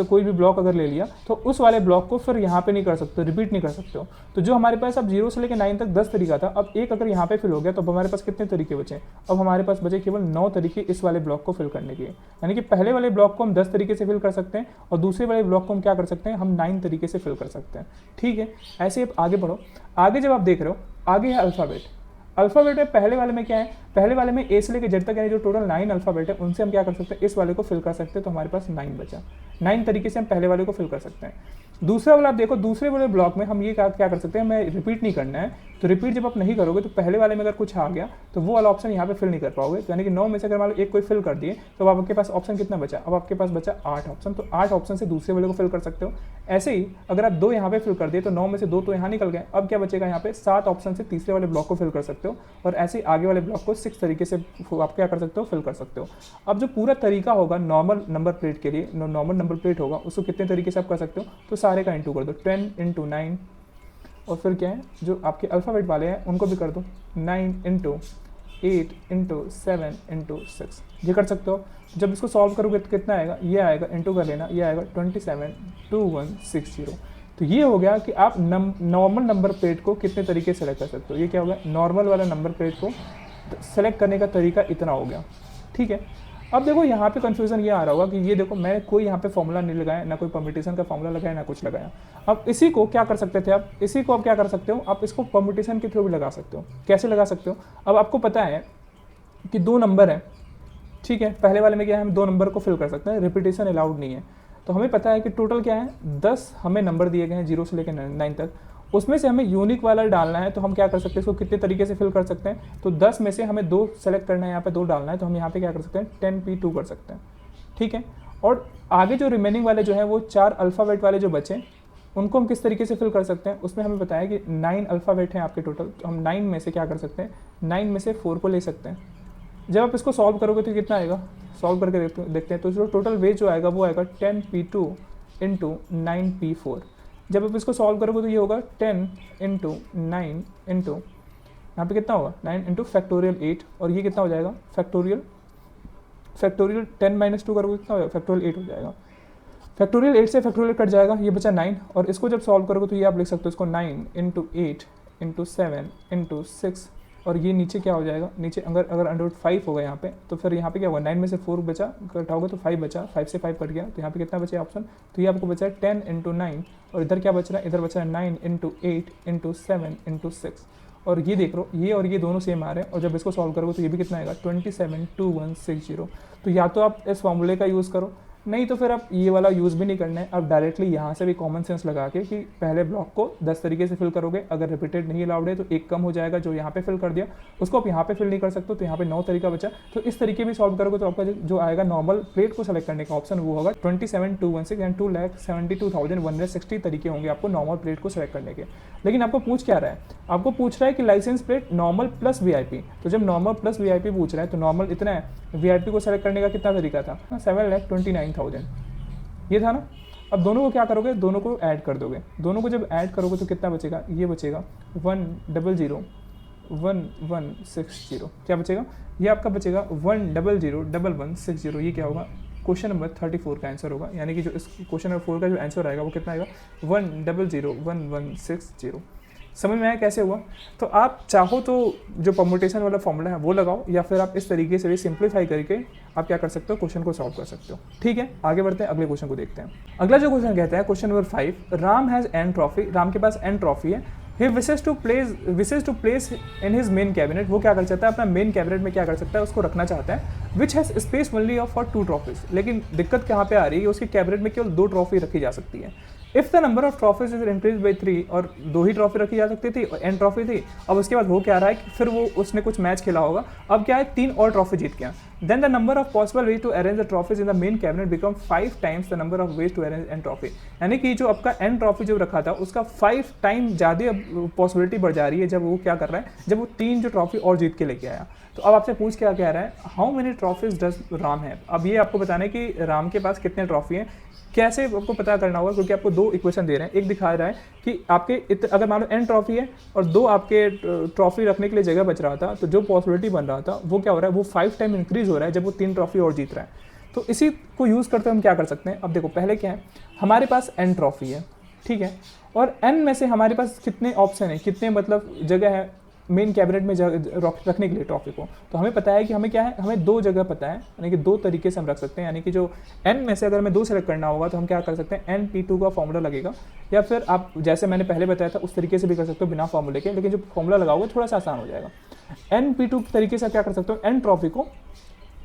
कोई भी ब्लॉक अगर ले लिया तो उस वाले ब्लॉक को फिर यहाँ पे नहीं कर सकते, रिपीट नहीं कर सकते हो। तो जो हमारे पास अब 0 से लेकर 9 तक 10 तरीका था, अब एक अगर यहाँ पे फिल हो गया तो अब हमारे पास कितने तरीके बचे, अब हमारे पास बचे केवल 9 तरीके इस वाले ब्लॉक को फिल करने के। यानी कि पहले वाले ब्लॉक को हम 10 तरीके से फिल कर सकते हैं और दूसरे वाले ब्लॉक को हम क्या कर सकते हैं, हम 9 तरीके से फिल कर सकते हैं। ठीक है, ऐसे आप आगे बढ़ो। आगे जब आप देख रहे हो, आगे है अल्फ़ाबेट। अल्फ़ाबेट में पहले वाले में क्या है, पहले वाले में ए से लेकर जेड तक यानी जो टोटल 9 अल्फ़ाबेट है उनसे हम क्या कर सकते हैं, इस वाले को फिल कर सकते हैं। तो हमारे पास 9 बचा। 9 तरीके से हम पहले वाले को फिल कर सकते हैं। दूसरा वाला आप देखो, दूसरे वाले ब्लॉक में हम ये क्या कर सकते हैं, हमें रिपीट नहीं करना है। तो रिपीट जब आप नहीं करोगे तो पहले वाले में अगर कुछ आ गया तो वो वाला ऑप्शन यहाँ पे फिल नहीं कर पाओगे। तो यानी कि 9 में से अगर मान लो एक कोई फिल कर दिए तो अब आपके पास ऑप्शन कितना बचा, अब आपके पास बचा 8 ऑप्शन। तो 8 ऑप्शन से दूसरे वाले को फिल कर सकते हो। ऐसे ही अगर आप 2 यहाँ पे फिल कर दिए तो 9 में से 2 तो यहाँ निकल गए। अब क्या बचेगा, यहाँ पे 7 ऑप्शन से तीसरे वाले ब्लॉक को फिल कर सकते हो और ऐसे ही आगे वाले ब्लॉक को 6 तरीके से आप क्या कर सकते हो, फिल कर सकते हो। अब जो पूरा तरीका होगा नॉर्मल नंबर प्लेट के लिए, नॉर्मल नंबर प्लेट होगा उसको कितने तरीके से आप कर सकते हो, तो सारे का इंटू कर दो, 10 × 9 और फिर क्या है जो आपके अल्फ़ाबेट वाले हैं उनको भी कर दो, 9 × 8 × 7 × 6। ये कर सकते हो। जब इसको सॉल्व करोगे तो कितना आएगा, ये आएगा, इंटू कर लेना, ये आएगा 272160। तो ये हो गया कि आप नॉर्मल नंबर प्लेट को कितने तरीके से सेलेक्ट कर सकते हो। ये क्या हो गया, नॉर्मल वाला नंबर प्लेट को सेलेक्ट करने का तरीका इतना हो गया। ठीक है, अब देखो यहाँ पे कंफ्यूजन ये आ रहा होगा कि ये देखो मैंने कोई यहाँ पे फॉर्मूला नहीं लगाया, ना कोई परम्यूटेशन का फॉर्मूला लगाया, ना कुछ लगाया। अब इसी को क्या कर सकते थे, आप इसी को आप क्या कर सकते हो, आप इसको परम्यूटेशन के थ्रू भी लगा सकते हो। कैसे लगा सकते हो, अब आपको पता है कि 2 नंबर है। ठीक है, पहले वाले में क्या है, हम 2 नंबर को फिल कर सकते हैं, रिपीटेशन अलाउड नहीं है। तो हमें पता है कि टोटल क्या है, 10 हमें नंबर दिए गए हैं 0 से लेकर 9 तक। उसमें से हमें यूनिक वाला डालना है। तो हम क्या कर सकते हैं, इसको कितने तरीके से फिल कर सकते हैं, तो 10 में से हमें 2 सेलेक्ट करना है, यहाँ पे 2 डालना है। तो हम यहाँ पे क्या कर सकते हैं, 10p2 कर सकते हैं। ठीक है, और आगे जो रिमेनिंग वाले जो हैं वो 4 अल्फ़ाबेट वाले जो बचे उनको हम किस तरीके से फिल कर सकते हैं। उसमें हमें बताया कि 9 अल्फ़ाबेट हैं आपके टोटल। तो हम 9 में से क्या कर सकते हैं, 9 में से 4 को ले सकते हैं। जब आप इसको सॉल्व करोगे तो कितना आएगा, सॉल्व करके देखते हैं। तो जो टोटल वेट जो आएगा वो आएगा 10p2 × 9p4। जब आप इसको सॉल्व करोगे तो ये होगा 10 × 9 × यहाँ पे कितना होगा, 9 × फैक्टोरियल 8 और ये कितना हो जाएगा, फैक्टोरियल 10 - 2 करोगे कितना हो जाएगा, फैक्टोरियल 8 हो जाएगा। फैक्टोरियल 8 से फैक्टोरियल कट जाएगा, ये बचा 9। और इसको जब सॉल्व करोगे तो ये आप लिख सकते हो इसको 9 × 8 × 7 × 6 और ये नीचे क्या हो जाएगा, नीचे अगर √5 होगा यहाँ पे तो फिर यहाँ पे क्या होगा, 9 में से 4 बचा, घटाओगे तो 5 बचा, 5 से 5 कट गया। तो यहाँ पे कितना बचा ऑप्शन, तो ये आपको बचा है 10 × 9 और इधर क्या बच रहा है, इधर बचा है 9 × 8 × 7 × 6। और ये देख लो, ये और ये दोनों सेम आ रहे हैं। और जब इसको सॉल्व करोगे तो ये भी कितना आएगा, 272160। तो या तो आप इस फॉर्मूले का यूज़ करो, नहीं तो फिर आप ये वाला यूज़ भी नहीं करना है। आप डायरेक्टली यहाँ से भी कॉमन सेंस लगा के कि पहले ब्लॉक को 10 तरीके से फिल करोगे, अगर रिपीटेड नहीं अलाउड है तो एक कम हो जाएगा, जो यहाँ पे फिल कर दिया उसको आप यहाँ पे फिल नहीं कर सकते। तो यहाँ पे 9 तरीका बचा। तो इस तरीके भी सॉल्व करोगे तो आपका जो आएगा नॉर्मल प्लेट को सेलेक्ट करने का ऑप्शन वो होगा 27216 एंड 2,72,160 तरीके होंगे आपको नॉर्मल प्लेट को सेलेक्ट करने के। लेकिन आपको पूछ क्या रहा है, आपको पूछ रहा है कि licence plate normal plus VIP। तो जब नॉर्मल प्लस VIP पूछ रहा है तो नॉर्मल इतना है, VIP को सेलेक्ट करने का कितना तरीका था, 7,29,000 ये था ना। अब दोनों को क्या करोगे, दोनों को ऐड कर दोगे। दोनों को जब ऐड करोगे तो कितना बचेगा, ये बचेगा 1001160। क्या बचेगा, ये आपका बचेगा 1001160। ये क्या होगा, क्वेश्चन नंबर 34 का आंसर होगा। यानी कि जो इस क्वेश्चन नंबर 4 का जो आंसर आएगा वो कितना आएगा, 1001160। समझ में आया कैसे हुआ। तो आप चाहो तो जो परम्यूटेशन वाला फॉर्मूला है वो लगाओ, या फिर आप इस तरीके से भी सिंप्लीफाई करके आप क्या कर सकते हो, क्वेश्चन को सॉल्व कर सकते हो। ठीक है, आगे बढ़ते हैं, अगले क्वेश्चन को देखते हैं। अगला जो क्वेश्चन कहता है question number 5, Ram has n trophy. Ram के पास एन ट्रॉफी है। He wishes to place in his main cabinet. वो क्या कर सकता है, अपना मेन कैबिनेट में क्या कर सकता है, उसको रखना चाहता है। Which has space only of for 2 trophies. लेकिन दिक्कत कहाँ पे आ रही है, उसके कैबिनेट में केवल 2 ट्रॉफी रखी जा सकती है। If the number of trophies is increase by 3, और 2 ही ट्रॉफी रखी जा सकती थी और n ट्रॉफी थी। अब उसके बाद हो क्या रहा है कि फिर वो उसने कुछ मैच खेला होगा, अब क्या है 3 और ट्रॉफी जीत गया। Then the number of possible way to arrange the trophies in the main cabinet become 5 times the number of ways to arrange n trophy. यानी कि जो आपका n ट्रॉफी जो रखा था उसका 5 टाइम ज़्यादा पॉसिबिलिटी बढ़ जा रही है जब वो क्या कर रहा है, जब वो 3 जो ट्रॉफी और जीत के लेके आया। तो अब आपसे पूछ क्या कह रहा है, how many trophies does Ram है। अब ये आपको बताना है कि राम के पास कितने ट्रॉफी हैं। कैसे आपको पता करना होगा, क्योंकि आपको 2 इक्वेशन दे रहे हैं। एक दिखा रहा है कि आपके अगर मान लो n ट्रॉफी है और 2 आपके ट्रॉफी रखने के लिए जगह बच रहा था, तो जो पॉसिबिलिटी बन रहा था वो क्या हो रहा है, वो 5 टाइम इंक्रीज हो रहा है जब वो 3 ट्रॉफी और जीत रहा है। तो इसी को यूज़ करते हुए हम क्या कर सकते हैं। अब देखो पहले क्या है, हमारे पास n ट्रॉफी है, ठीक है, और n में से हमारे पास कितने ऑप्शन है, कितने मतलब जगह है मेन कैबिनेट में रखने के लिए ट्रॉफी को। तो हमें पता है कि हमें क्या है, हमें 2 जगह पता है, यानी कि 2 तरीके से हम रख सकते हैं। यानी कि जो n में से अगर हमें 2 सेलेक्ट करना होगा तो हम क्या कर सकते हैं, NP2 का फॉर्मूला लगेगा, या फिर आप जैसे मैंने पहले बताया था उस तरीके से भी कर सकते हो बिना फॉर्मूले के, लेकिन जो फॉर्मूला लगाओगे थोड़ा सा आसान हो जाएगा। NP2 तरीके से क्या कर सकते हो, n ट्रॉफी को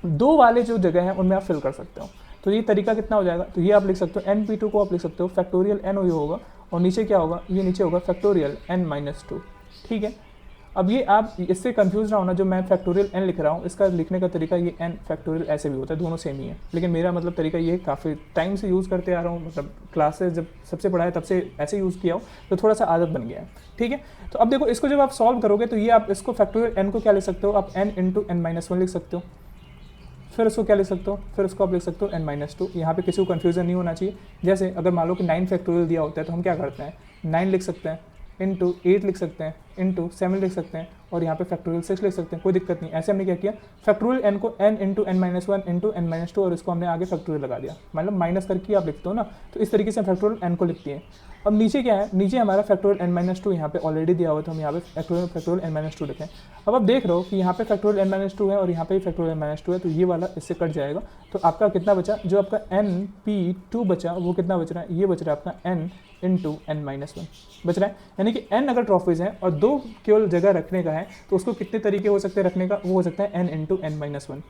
2 वाले जो जगह है उनमें आप फिल कर सकते हो। तो ये तरीका कितना हो जाएगा, तो ये आप लिख सकते हो NP2 को आप लिख सकते हो फैक्टोरियल n होगा, और नीचे क्या होगा, ये नीचे होगा फैक्टोरियल n-2, ठीक है। अब ये आप इससे कंफ्यूज ना होना, जो मैं फैक्टोरियल n लिख रहा हूँ इसका लिखने का तरीका ये n फैक्टोरियल ऐसे भी होता है, दोनों सेम ही है। लेकिन मेरा मतलब तरीका ये काफ़ी टाइम से यूज़ करते आ रहा हूँ, मतलब क्लासेस जब सबसे पढ़ा है तब से ऐसे यूज़ किया हो, तो थोड़ा सा आदत बन गया है, ठीक है। तो अब देखो इसको जब आप सॉल्व करोगे तो ये आप इसको फैक्टोरियल n को क्या लिख सकते हो, आप n इंटू n-1 लिख सकते हो। फिर उसको क्या लिख सकते हो, फिर उसको आप लिख सकते हो n-2। यहाँ पे किसी को कन्फ्यूजन नहीं होना चाहिए। जैसे अगर मान लो कि 9 फैक्टोरियल दिया होता है तो हम क्या करते हैं, 9 लिख सकते हैं, इंटू 8 लिख सकते हैं, इंटू 7 लिख सकते हैं, और यहाँ पे फैक्टोरियल 6 लिख सकते हैं, कोई दिक्कत नहीं। ऐसे हमने क्या किया, फैक्टोरियल n को n into n-1 into n-2, और इसको हमने आगे फैक्टोरियल लगा दिया, मतलब माइनस करके आप लिखते हो ना, तो इस तरीके से फैक्टोरियल n को लिखती है। अब नीचे क्या है, नीचे हमारा फैक्टोरियल n-2 यहाँ पे ऑलरेडी दिया हुआ था, हम यहाँ पे फैक्टोरियल n-2 लिखें। अब आप देख रहे हो कि यहाँ पे फैक्टोरियल n-2 है और यहाँ पे फैक्टोरियल n-2 है, तो ये वाला इससे कट जाएगा। तो आपका कितना बचा, जो आपका NP2 बचा वो कितना बच रहा है, ये बच रहा है आपका n इंटू n-1 बच रहा है। यानी कि n अगर ट्रॉफीज़ हैं और 2 केवल जगह रखने का है तो उसको कितने तरीके हो सकते हैं रखने का, वो हो सकता है n इंटू n-1।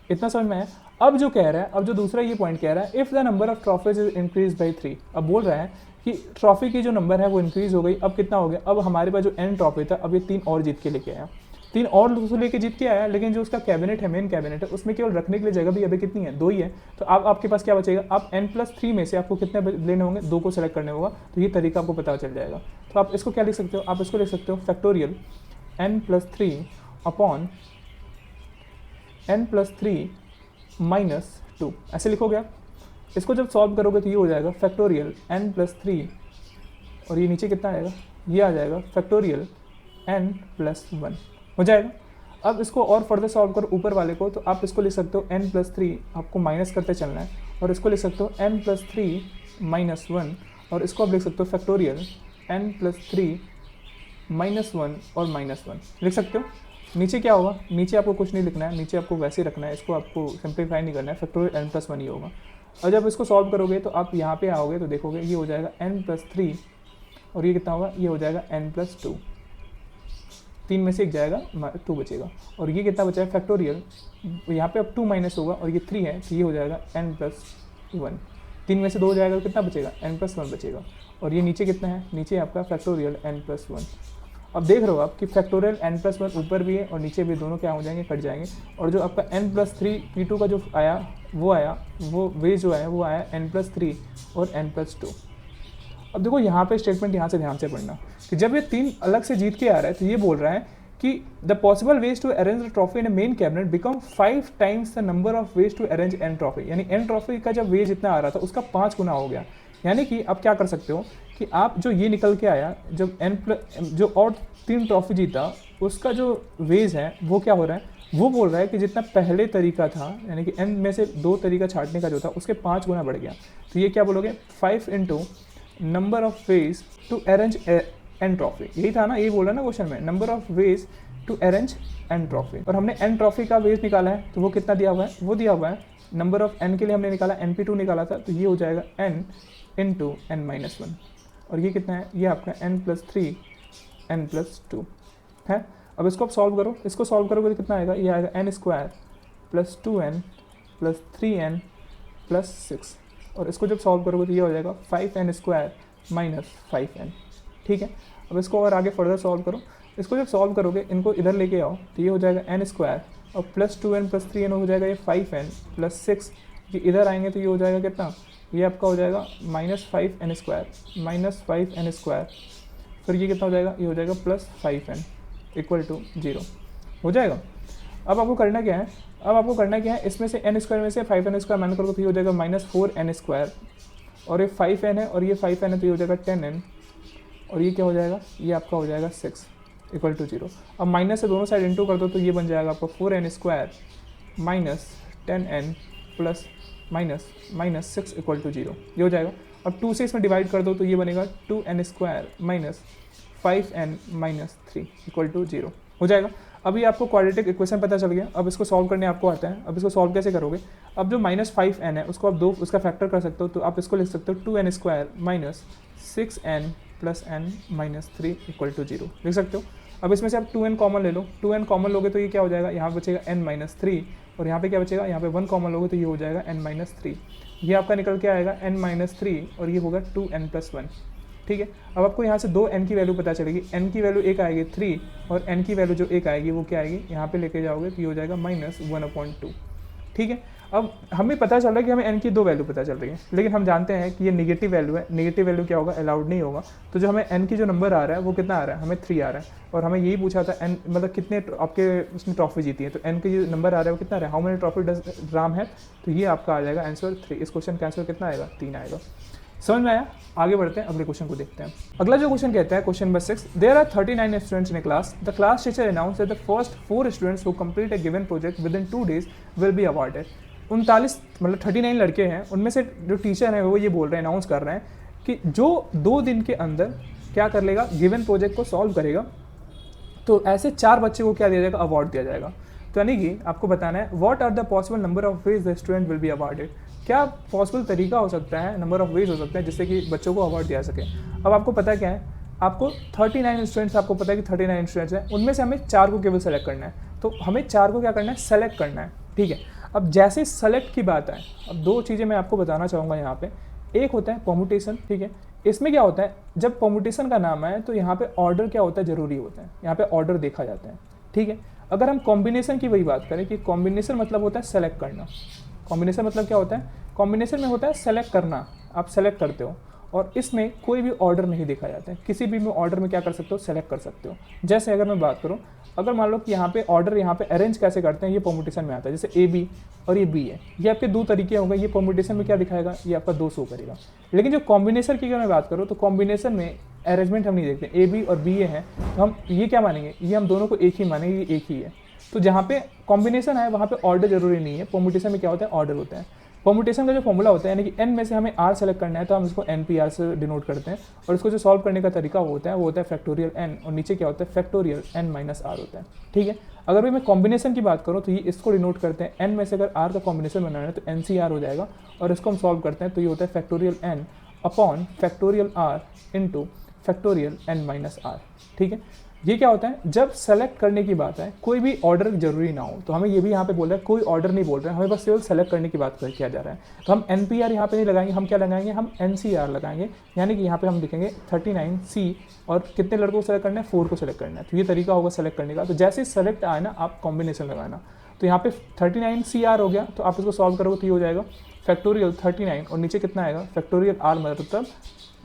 इतना समझ में है। अब जो कह रहा है, अब जो दूसरा ये पॉइंट कह रहा है, if the number of trophies is increase by 3। अब बोल रहा है कि ट्रॉफी की जो नंबर है वो इंक्रीज हो गई। अब कितना हो गया, अब हमारे पास जो n ट्रॉफी था अब ये 3 और जीत के लेके आया, 3 और दूसरे लेके जीत के आया, लेकिन जो उसका कैबिनेट है, मेन कैबिनेट है, उसमें केवल रखने के लिए जगह भी अभी कितनी है, 2 ही है। तो अब आपके पास क्या बचेगा, आप n+3 में से आपको कितने लेने होंगे, 2 को सेलेक्ट करने होगा। तो ये तरीका आपको पता चल जाएगा। तो आप इसको क्या लिख सकते हो, आप इसको लिख सकते हो फैक्टोरियल n+3 अपॉन n+3 -2, ऐसे लिखोगे आप। इसको जब सॉल्व करोगे तो ये हो जाएगा फैक्टोरियल n+3, और ये नीचे कितना आएगा, ये आ जाएगा फैक्टोरियल n+1 हो जाएगा। अब इसको और फर्दर सॉल्व करो ऊपर वाले को, तो आप इसको लिख सकते हो n+3, आपको माइनस करते चलना है, और इसको लिख सकते हो n+3 -1, और इसको आप लिख सकते हो फैक्टोरियल n+3 -1 और -1 लिख सकते हो। नीचे क्या होगा, नीचे आपको कुछ नहीं लिखना है, नीचे आपको वैसे ही रखना है, इसको आपको सिंप्लीफाई नहीं करना है, फैक्टोरियल n+1 ही होगा। और जब इसको सॉल्व करोगे तो आप यहाँ पे आओगे तो देखोगे ये हो जाएगा n+3, और ये कितना होगा, ये हो जाएगा n+2, 3 में से एक जाएगा, 2 बचेगा, और ये कितना बचा है फैक्टोरियल, यहाँ पे अब 2 माइनस होगा और ये 3 है, तो ये हो जाएगा n+1, 3 में से 2 जाएगा तो कितना बचेगा, n+1 बचेगा, और ये नीचे कितना है, नीचे आपका फैक्टोरियल n+1। अब देख रहे हो आप कि फैक्टोरियल n+1 ऊपर भी है और नीचे भी, दोनों क्या हो जाएंगे, कट जाएंगे, और जो आपका n+3 P2 का जो आया वो वे जो आया वो आया n+3 और n+2। अब देखो यहाँ पे स्टेटमेंट यहाँ से ध्यान से पढ़ना कि जब ये 3 अलग से जीत के आ रहा है तो ये बोल रहा है कि the possible ways to arrange the trophy in a main cabinet become 5 times the number of ways to arrange n trophy. यानी n ट्रॉफी का जब वे जितना आ रहा था उसका 5 गुना हो गया। यानी कि आप क्या कर सकते हो कि आप जो ये निकल के आया, जब जो और 3 ट्रॉफी जीता उसका जो वेज है वो क्या हो रहा है, वो बोल रहा है कि जितना पहले तरीका था, यानी कि n में से 2 तरीका छाटने का जो था उसके 5 गुना बढ़ गया। तो ये क्या बोलोगे, 5 into number of ways to arrange n trophy, यही था ना, यही बोला ना क्वेश्चन में, number of ways to arrange n trophy. और हमने n ट्रॉफी का वेज निकाला है तो वो कितना दिया हुआ है, वो दिया हुआ है नंबर ऑफ n के लिए हमने निकाला NP2 निकाला था, तो ये हो जाएगा n इंटू n-1, और ये कितना है, ये आपका n+3 n+2 है। अब इसको आप सॉल्व करो, इसको सॉल्व करोगे तो कितना आएगा, ये आएगा n² plus 2n plus 3n plus 6, और इसको जब सॉल्व करोगे तो ये हो जाएगा 5n स्क्वायर माइनस 5n। ठीक है, अब इसको और आगे फर्दर सॉल्व करो। इसको जब सॉल्व करोगे इनको इधर लेके आओ तो ये हो जाएगा n स्क्वायर, और प्लस 2n प्लस 3n हो जाएगा ये 5n प्लस 6, ये इधर आएंगे तो ये हो जाएगा कितना, ये आपका हो जाएगा माइनस 5n स्क्वायर, फिर ये कितना हो जाएगा, ये हो जाएगा प्लस 5n इक्वल टू 0 हो जाएगा। अब आपको करना क्या है, इसमें से n स्क्वायर में से 5n स्क्वायर माइनस करोगे तो ये हो जाएगा माइनस 4n स्क्वायर, और ये 5n है और ये 5n है तो ये हो जाएगा 10n, और ये क्या हो जाएगा, ये आपका हो जाएगा 6 इक्वल टू 0। अब माइनस से दोनों साइड इंटू कर दो तो ये बन जाएगा आपका 4n square minus 10n plus minus 6 equal to 0, ये हो जाएगा। अब 2 से इसमें डिवाइड कर दो तो ये बनेगा 2n square minus 5n minus 3 equal to 0 हो जाएगा। अभी आपको क्वाड्रेटिक इक्वेशन पता चल गया, अब इसको सॉल्व करने आपको आता है। अब इसको सॉल्व कैसे करोगे, अब जो माइनस 5n है उसको आप 2 उसका फैक्टर कर सकते हो, तो आप इसको लिख सकते हो 2n square minus 6n plus n minus 3 equal to 0 लिख सकते हो। अब इसमें से आप 2n कॉमन ले लो, 2n कॉमन लोगे तो ये क्या हो जाएगा, यहाँ पे बचेगा n माइनस 3, और यहाँ पे क्या बचेगा, यहाँ पे 1 कॉमन लोगे तो ये हो जाएगा n माइनस 3, ये आपका निकल के आएगा n माइनस 3 और ये होगा 2n प्लस 1। ठीक है, अब आपको यहाँ से 2n की वैल्यू पता चलेगी, n की वैल्यू एक आएगी 3 और n की वैल्यू जो एक आएगी वो क्या आएगी, यहाँ पे लेके जाओगे तो ये हो जाएगा माइनस 1/2। ठीक है, अब हमें पता चल रहा है कि हमें n की 2 वैल्यू पता चल रही है, लेकिन हम जानते हैं कि ये नेगेटिव वैल्यू है, नेगेटिव वैल्यू क्या होगा, अलाउड नहीं होगा। तो जो हमें n की जो नंबर आ रहा है वो कितना आ रहा है, हमें 3 आ रहा है, और हमें यही पूछा था n मतलब कितने आपके उसने ट्रॉफी जीती है, तो n के जो नंबर आ रहा है वो कितना आ रहा है, how many trophy does Ram है, तो ये आपका आ जाएगा आंसर 3। इस क्वेश्चन का आंसर कितना आएगा, 3 आएगा। समझ में आया, आगे बढ़ते हैं, अगले क्वेश्चन को देखते हैं। अगला जो क्वेश्चन कहता है, question number 6, there are 39 students in class, the class teacher announce that the first 4 students who complete a given project within 2 days will be awarded. 39 मतलब 39 लड़के हैं, उनमें से जो टीचर है वो ये बोल रहे हैं, अनाउंस कर रहे हैं कि जो 2 दिन के अंदर क्या कर लेगा, गिवन प्रोजेक्ट को सॉल्व करेगा, तो ऐसे 4 बच्चे को क्या दिया जाएगा, अवार्ड दिया जाएगा। तो यानी कि आपको बताना है what are the possible number of ways the student will be awarded, क्या पॉसिबल तरीका हो सकता है, नंबर ऑफ वेज हो सकता है जिससे कि बच्चों को अवार्ड दिया सके। अब आपको पता क्या है, आपको 39 स्टूडेंट्स, आपको पता है कि 39 स्टूडेंट्स हैं, उनमें से हमें 4 को केवल सेलेक्ट करना है, तो हमें 4 को क्या करना है, सेलेक्ट करना है। ठीक है, अब जैसे सेलेक्ट की बात है, अब 2 चीज़ें मैं आपको बताना चाहूँगा यहाँ पे। एक होता है परमुटेशन, ठीक है, इसमें क्या होता है, जब परमुटेशन का नाम है तो यहाँ पे ऑर्डर क्या होता है, जरूरी होता है, यहाँ पे ऑर्डर देखा जाता है। ठीक है, अगर हम कॉम्बिनेशन की वही बात करें कि कॉम्बिनेशन मतलब होता है सेलेक्ट करना, कॉम्बिनेशन मतलब क्या होता है, कॉम्बिनेशन में होता है सेलेक्ट करना, आप सेलेक्ट करते हो, और इसमें कोई भी ऑर्डर नहीं देखा जाता है, किसी भी ऑर्डर में क्या कर सकते हो, सेलेक्ट कर सकते हो। जैसे अगर मैं बात करूँ, अगर मान लो कि यहाँ पे ऑर्डर यहाँ पे अरेंज कैसे करते हैं, ये परमुटेशन में आता है, जैसे ए बी और ये बी है, ये आपके 2 तरीके होंगे, ये परमुटेशन में क्या दिखाएगा, ये आपका 2 शो करेगा। लेकिन जो कॉम्बिनेशन की अगर मैं बात करूँ तो कॉम्बिनेशन में अरेंजमेंट हम नहीं देखते, ए बी और बी ए है तो हम ये क्या मानेंगे, ये हम दोनों को एक ही मानेंगे, ये एक ही है। तो जहाँ पे कॉम्बिनेशन है वहाँ पे ऑर्डर जरूरी नहीं है, परमुटेशन में क्या होता है, ऑर्डर होता है। परमुटेशन का जो फॉर्मूला होता है, यानी कि n में से हमें r सेलेक्ट करना है तो हम इसको npr से डिनोट करते हैं, और इसको जो सॉल्व करने का तरीका होता है वो होता है फैक्टोरियल n, और नीचे क्या होता है, फैक्टोरियल n माइनस r होता है। ठीक है, अगर भी मैं कॉम्बिनेशन की बात करूँ तो ये इसको डिनोट करते हैं, n में से अगर r का कॉम्बिनेशन बनाना है तो ncr हो जाएगा, और इसको हम सॉल्व करते हैं तो ये होता है factorial n upon factorial r into factorial n minus r। ठीक है, ये क्या होता है, जब सेलेक्ट करने की बात है, कोई भी ऑर्डर जरूरी ना हो, तो हमें ये भी यहाँ पे बोल रहा है कोई ऑर्डर नहीं बोल रहे हैं, हमें बस केवल सेलेक्ट करने की बात किया जा रहा है। तो हम NPR यहाँ पे नहीं लगाएंगे, हम क्या लगाएंगे, हम NCR लगाएंगे, यानी कि यहाँ पे हम लिखेंगे 39C, और कितने लड़कों को सेलेक्ट करना है, 4 को सेलेक्ट करना है। तो ये तरीका होगा सेलेक्ट करने का। तो जैसे ही सेलेक्ट आए ना, आप कॉम्बिनेशन लगाना, तो यहाँ पे 39CR हो गया, तो आप इसको सॉल्व करोगे तो ये हो जाएगा फैक्टोरियल 39, और नीचे कितना आएगा, फैक्टोरियल r मतलब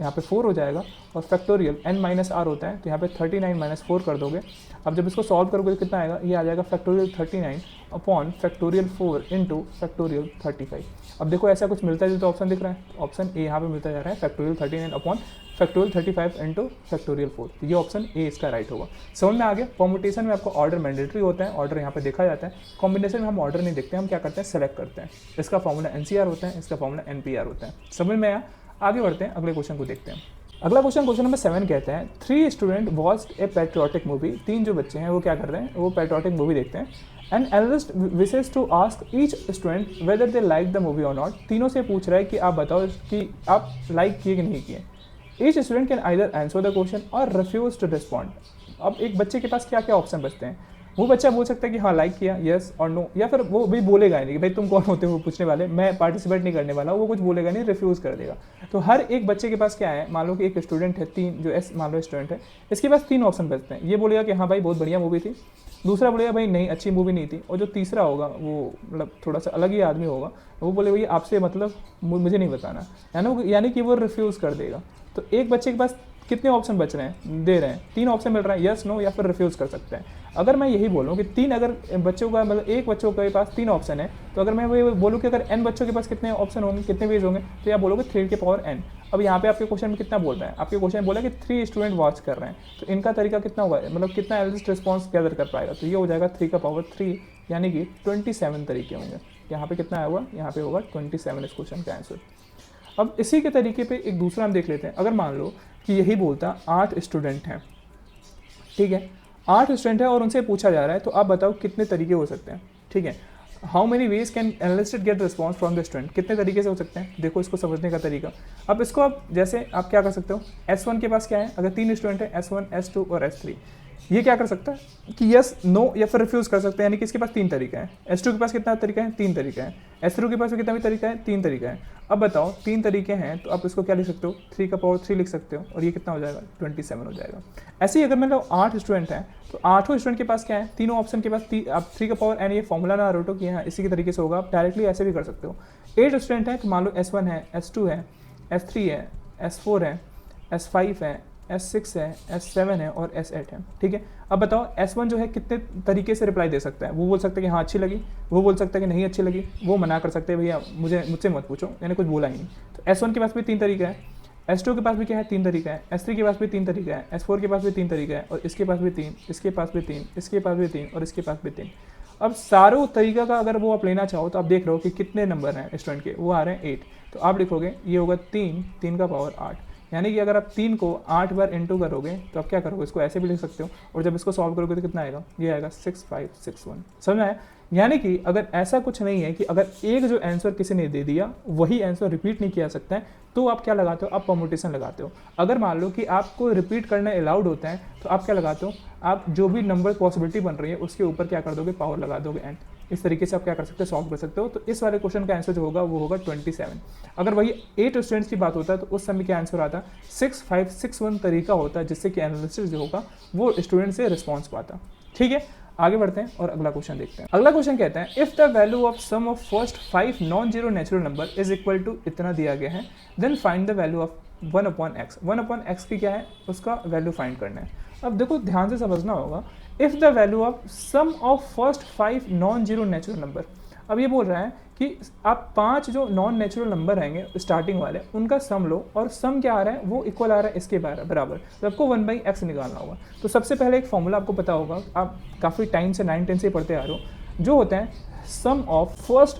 यहाँ पे 4 हो जाएगा, और फैक्टोरियल n माइनस r होता है, तो यहाँ पे 39 माइनस 4 कर दोगे। अब जब इसको सॉल्व करोगे तो कितना आएगा, ये आ जाएगा factorial 39 upon factorial 4 into factorial 35। अब देखो ऐसा कुछ मिलता है जो तो ऑप्शन दिख रहा है, ऑप्शन ए यहाँ पे मिलता जा रहा है, factorial 39 upon factorial 35 into factorial 4, तो ये ऑप्शन ए इसका राइट होगा। समझ में आ गया, परमुटेशन में आपको ऑर्डर मैंडेटरी होता है, ऑर्डर यहाँ पे देखा जाता है। कॉम्बिनेशन में हम ऑर्डर नहीं देखते, हम क्या करते हैं, सेलेक्ट करते हैं। इसका फॉर्मूला NCR होता है, इसका फॉर्मूला NPR होता है। समझ में आया, आगे बढ़ते हैं, अगले क्वेश्चन को देखते हैं। अगला क्वेश्चन, क्वेश्चन नंबर 7 कहते हैं 3 स्टूडेंट वॉच्ड ए पैट्रियोटिक मूवी। 3 जो बच्चे हैं वो क्या कर रहे हैं, वो पैट्रियोटिक मूवी देखते हैं। And analyst wishes to ask each student whether they like the movie और नॉट। तीनों से पूछ रहा है कि आप बताओ कि आप लाइक किए कि नहीं किए। Each student can either answer the question और रिफ्यूज टू रिस्पॉन्ड। अब एक बच्चे के पास क्या क्या ऑप्शन बचते हैं, वो बच्चा बोल सकता है कि हाँ लाइक किया, यस और नो, या फिर वो भी बोलेगा नहीं कि भाई तुम कौन होते हो पूछने वाले, मैं पार्टिसिपेट नहीं करने वाला, वो कुछ बोलेगा नहीं, रिफ्यूज़ कर देगा। तो हर एक बच्चे के पास क्या है, मान लो कि एक स्टूडेंट है, तीन जो एस मान लो स्टूडेंट है, इसके पास 3 ऑप्शन बचते हैं। ये बोलेगा कि हाँ भाई बहुत बढ़िया मूवी थी, दूसरा बोलेगा भाई नहीं अच्छी मूवी नहीं थी, और जो तीसरा होगा वो मतलब थोड़ा सा अलग ही आदमी होगा, वो बोलेगा ये आपसे मतलब मुझे नहीं बताना, यानी कि वो रिफ्यूज़ कर देगा। तो एक बच्चे के पास कितने ऑप्शन बच रहे हैं, दे रहे हैं 3 ऑप्शन मिल रहा है, यस नो या फिर रिफ्यूज़ कर सकते हैं। अगर मैं यही बोलूँ कि 3 अगर बच्चों का मतलब एक बच्चों के पास 3 ऑप्शन है, तो अगर मैं वो बोलूँ कि अगर n बच्चों के पास कितने ऑप्शन होंगे, कितने वेज होंगे, तो आप बोलोगे 3 की पावर n। अब यहाँ पे आपके क्वेश्चन में कितना बोल रहे हैं, आपके क्वेश्चन बोला कि 3 स्टूडेंट वॉच कर रहे हैं, तो इनका तरीका कितना होगा, मतलब कितना एनालिस्ट रिस्पॉन्स गैदर कर पाएगा, तो ये हो जाएगा 3 का पावर 3, यानी कि 27 तरीके होंगे। यहाँ पे कितना होगा, यहाँ पे होगा 27 इस क्वेश्चन का आंसर। अब इसी के तरीके पे एक दूसरा हम देख लेते हैं। अगर मान लो कि यही बोलता 8 स्टूडेंट हैं, ठीक है, 8 स्टूडेंट है और उनसे पूछा जा रहा है, तो आप बताओ कितने तरीके हो सकते हैं, ठीक है। How many ways can analyst get response from the student, कितने तरीके से हो सकते हैं, देखो इसको समझने का तरीका। अब इसको आप जैसे आप क्या कर सकते हो, S1 के पास क्या है, अगर 3 स्टूडेंट है S1 S2 और S3, ये क्या कर सकता है कि यस नो या फिर रिफ्यूज़ कर सकते हैं, यानी कि इसके पास 3 तरीका है। S2 के पास कितना तरीका है, 3 तरीका है। S3 के पास भी कितना भी तरीका है, 3 तरीका है। अब बताओ 3 तरीके हैं, तो आप इसको क्या लिख सकते हो, 3 का पावर 3 लिख सकते हो, और ये कितना हो जाएगा, 27 हो जाएगा। ऐसे ही अगर मतलब 8 स्टूडेंट हैं, तो 8 स्टूडेंट के पास क्या है, तीनों ऑप्शन के पास आप 3 का पावर n, ये फॉर्मूला ना रोटो कि हाँ इसी के तरीके से होगा, आप डायरेक्टली ऐसे भी कर सकते हो। 8 स्टूडेंट हैं, तो मान लो S1 है, S2 है, S3 है, S4 है, S5 है, S6 है, S7 है और S8 है, ठीक है। अब बताओ S1 जो है कितने तरीके से रिप्लाई दे सकता है, वो बोल सकता है कि हाँ अच्छी लगी, वो बोल सकता है कि नहीं अच्छी लगी, वो मना कर सकते हैं भैया मुझसे मत पूछो, मैंने कुछ बोला ही नहीं। तो S1 के पास भी 3 तरीका है, S2 के पास भी क्या है, 3 तरीका है, S3 के पास भी 3 तरीका है, S4 के पास भी 3 तरीका है, और इसके पास भी 3, इसके पास भी 3, इसके पास भी 3 और इसके पास भी 3। अब सारों तरीका का अगर वो आप लेना चाहो, तो आप देख रहे हो कि कितने नंबर हैं स्टूडेंट के, वो आ रहे हैं 8, तो आप लिखोगे ये होगा 3 का पावर 8, यानी कि अगर आप 3 को 8 बार इंटू करोगे, तो आप क्या करोगे, इसको ऐसे भी लिख सकते हो, और जब इसको सॉल्व करोगे तो कितना आएगा, ये आएगा 6561। समझ में आया। यानी कि अगर ऐसा कुछ नहीं है कि अगर एक जो आंसर किसी ने दे दिया वही आंसर रिपीट नहीं किया सकता है, तो आप क्या लगाते हो, आप परमुटेशन लगाते हो। अगर मान लो कि आपको रिपीट करना अलाउड होता है, तो आप क्या लगाते हो, आप जो भी नंबर पॉसिबिलिटी बन रही है उसके ऊपर क्या कर दोगे, पावर लगा दोगे एंड। इस तरीके से आप क्या कर सकते हो, सॉल्व कर सकते हो। तो इस वाले क्वेश्चन का आंसर जो होगा वो होगा 27। अगर वही 8 स्टूडेंट्स की बात होता है, तो उस समय क्या आंसर आता, 6561 तरीका होता है जिससे कि एनालिसिस जो होगा वो स्टूडेंट से रिस्पॉन्स पाता। ठीक है, आगे बढ़ते हैं और अगला क्वेश्चन देखते हैं। अगला क्वेश्चन कहता है, if the value of sum of first 5 non zero natural number is equal to इतना दिया गया है, then find the value of 1/x। 1/x की क्या है, उसका वैल्यू फाइंड करना है। अब देखो ध्यान से समझना होगा, if the value of sum of first 5 non zero natural number, अब ये बोल रहा है कि आप 5 जो नॉन नेचुरल नंबर रहेंगे स्टार्टिंग वाले, उनका सम लो, और सम क्या आ रहा है, वो इक्वल आ रहा है इसके बराबर, तो आपको 1/x निकालना होगा। तो सबसे पहले एक फॉर्मूला आपको पता होगा, आप काफ़ी टाइम से 9-10 से पढ़ते आ रहे हो, जो होता है सम ऑफ फर्स्ट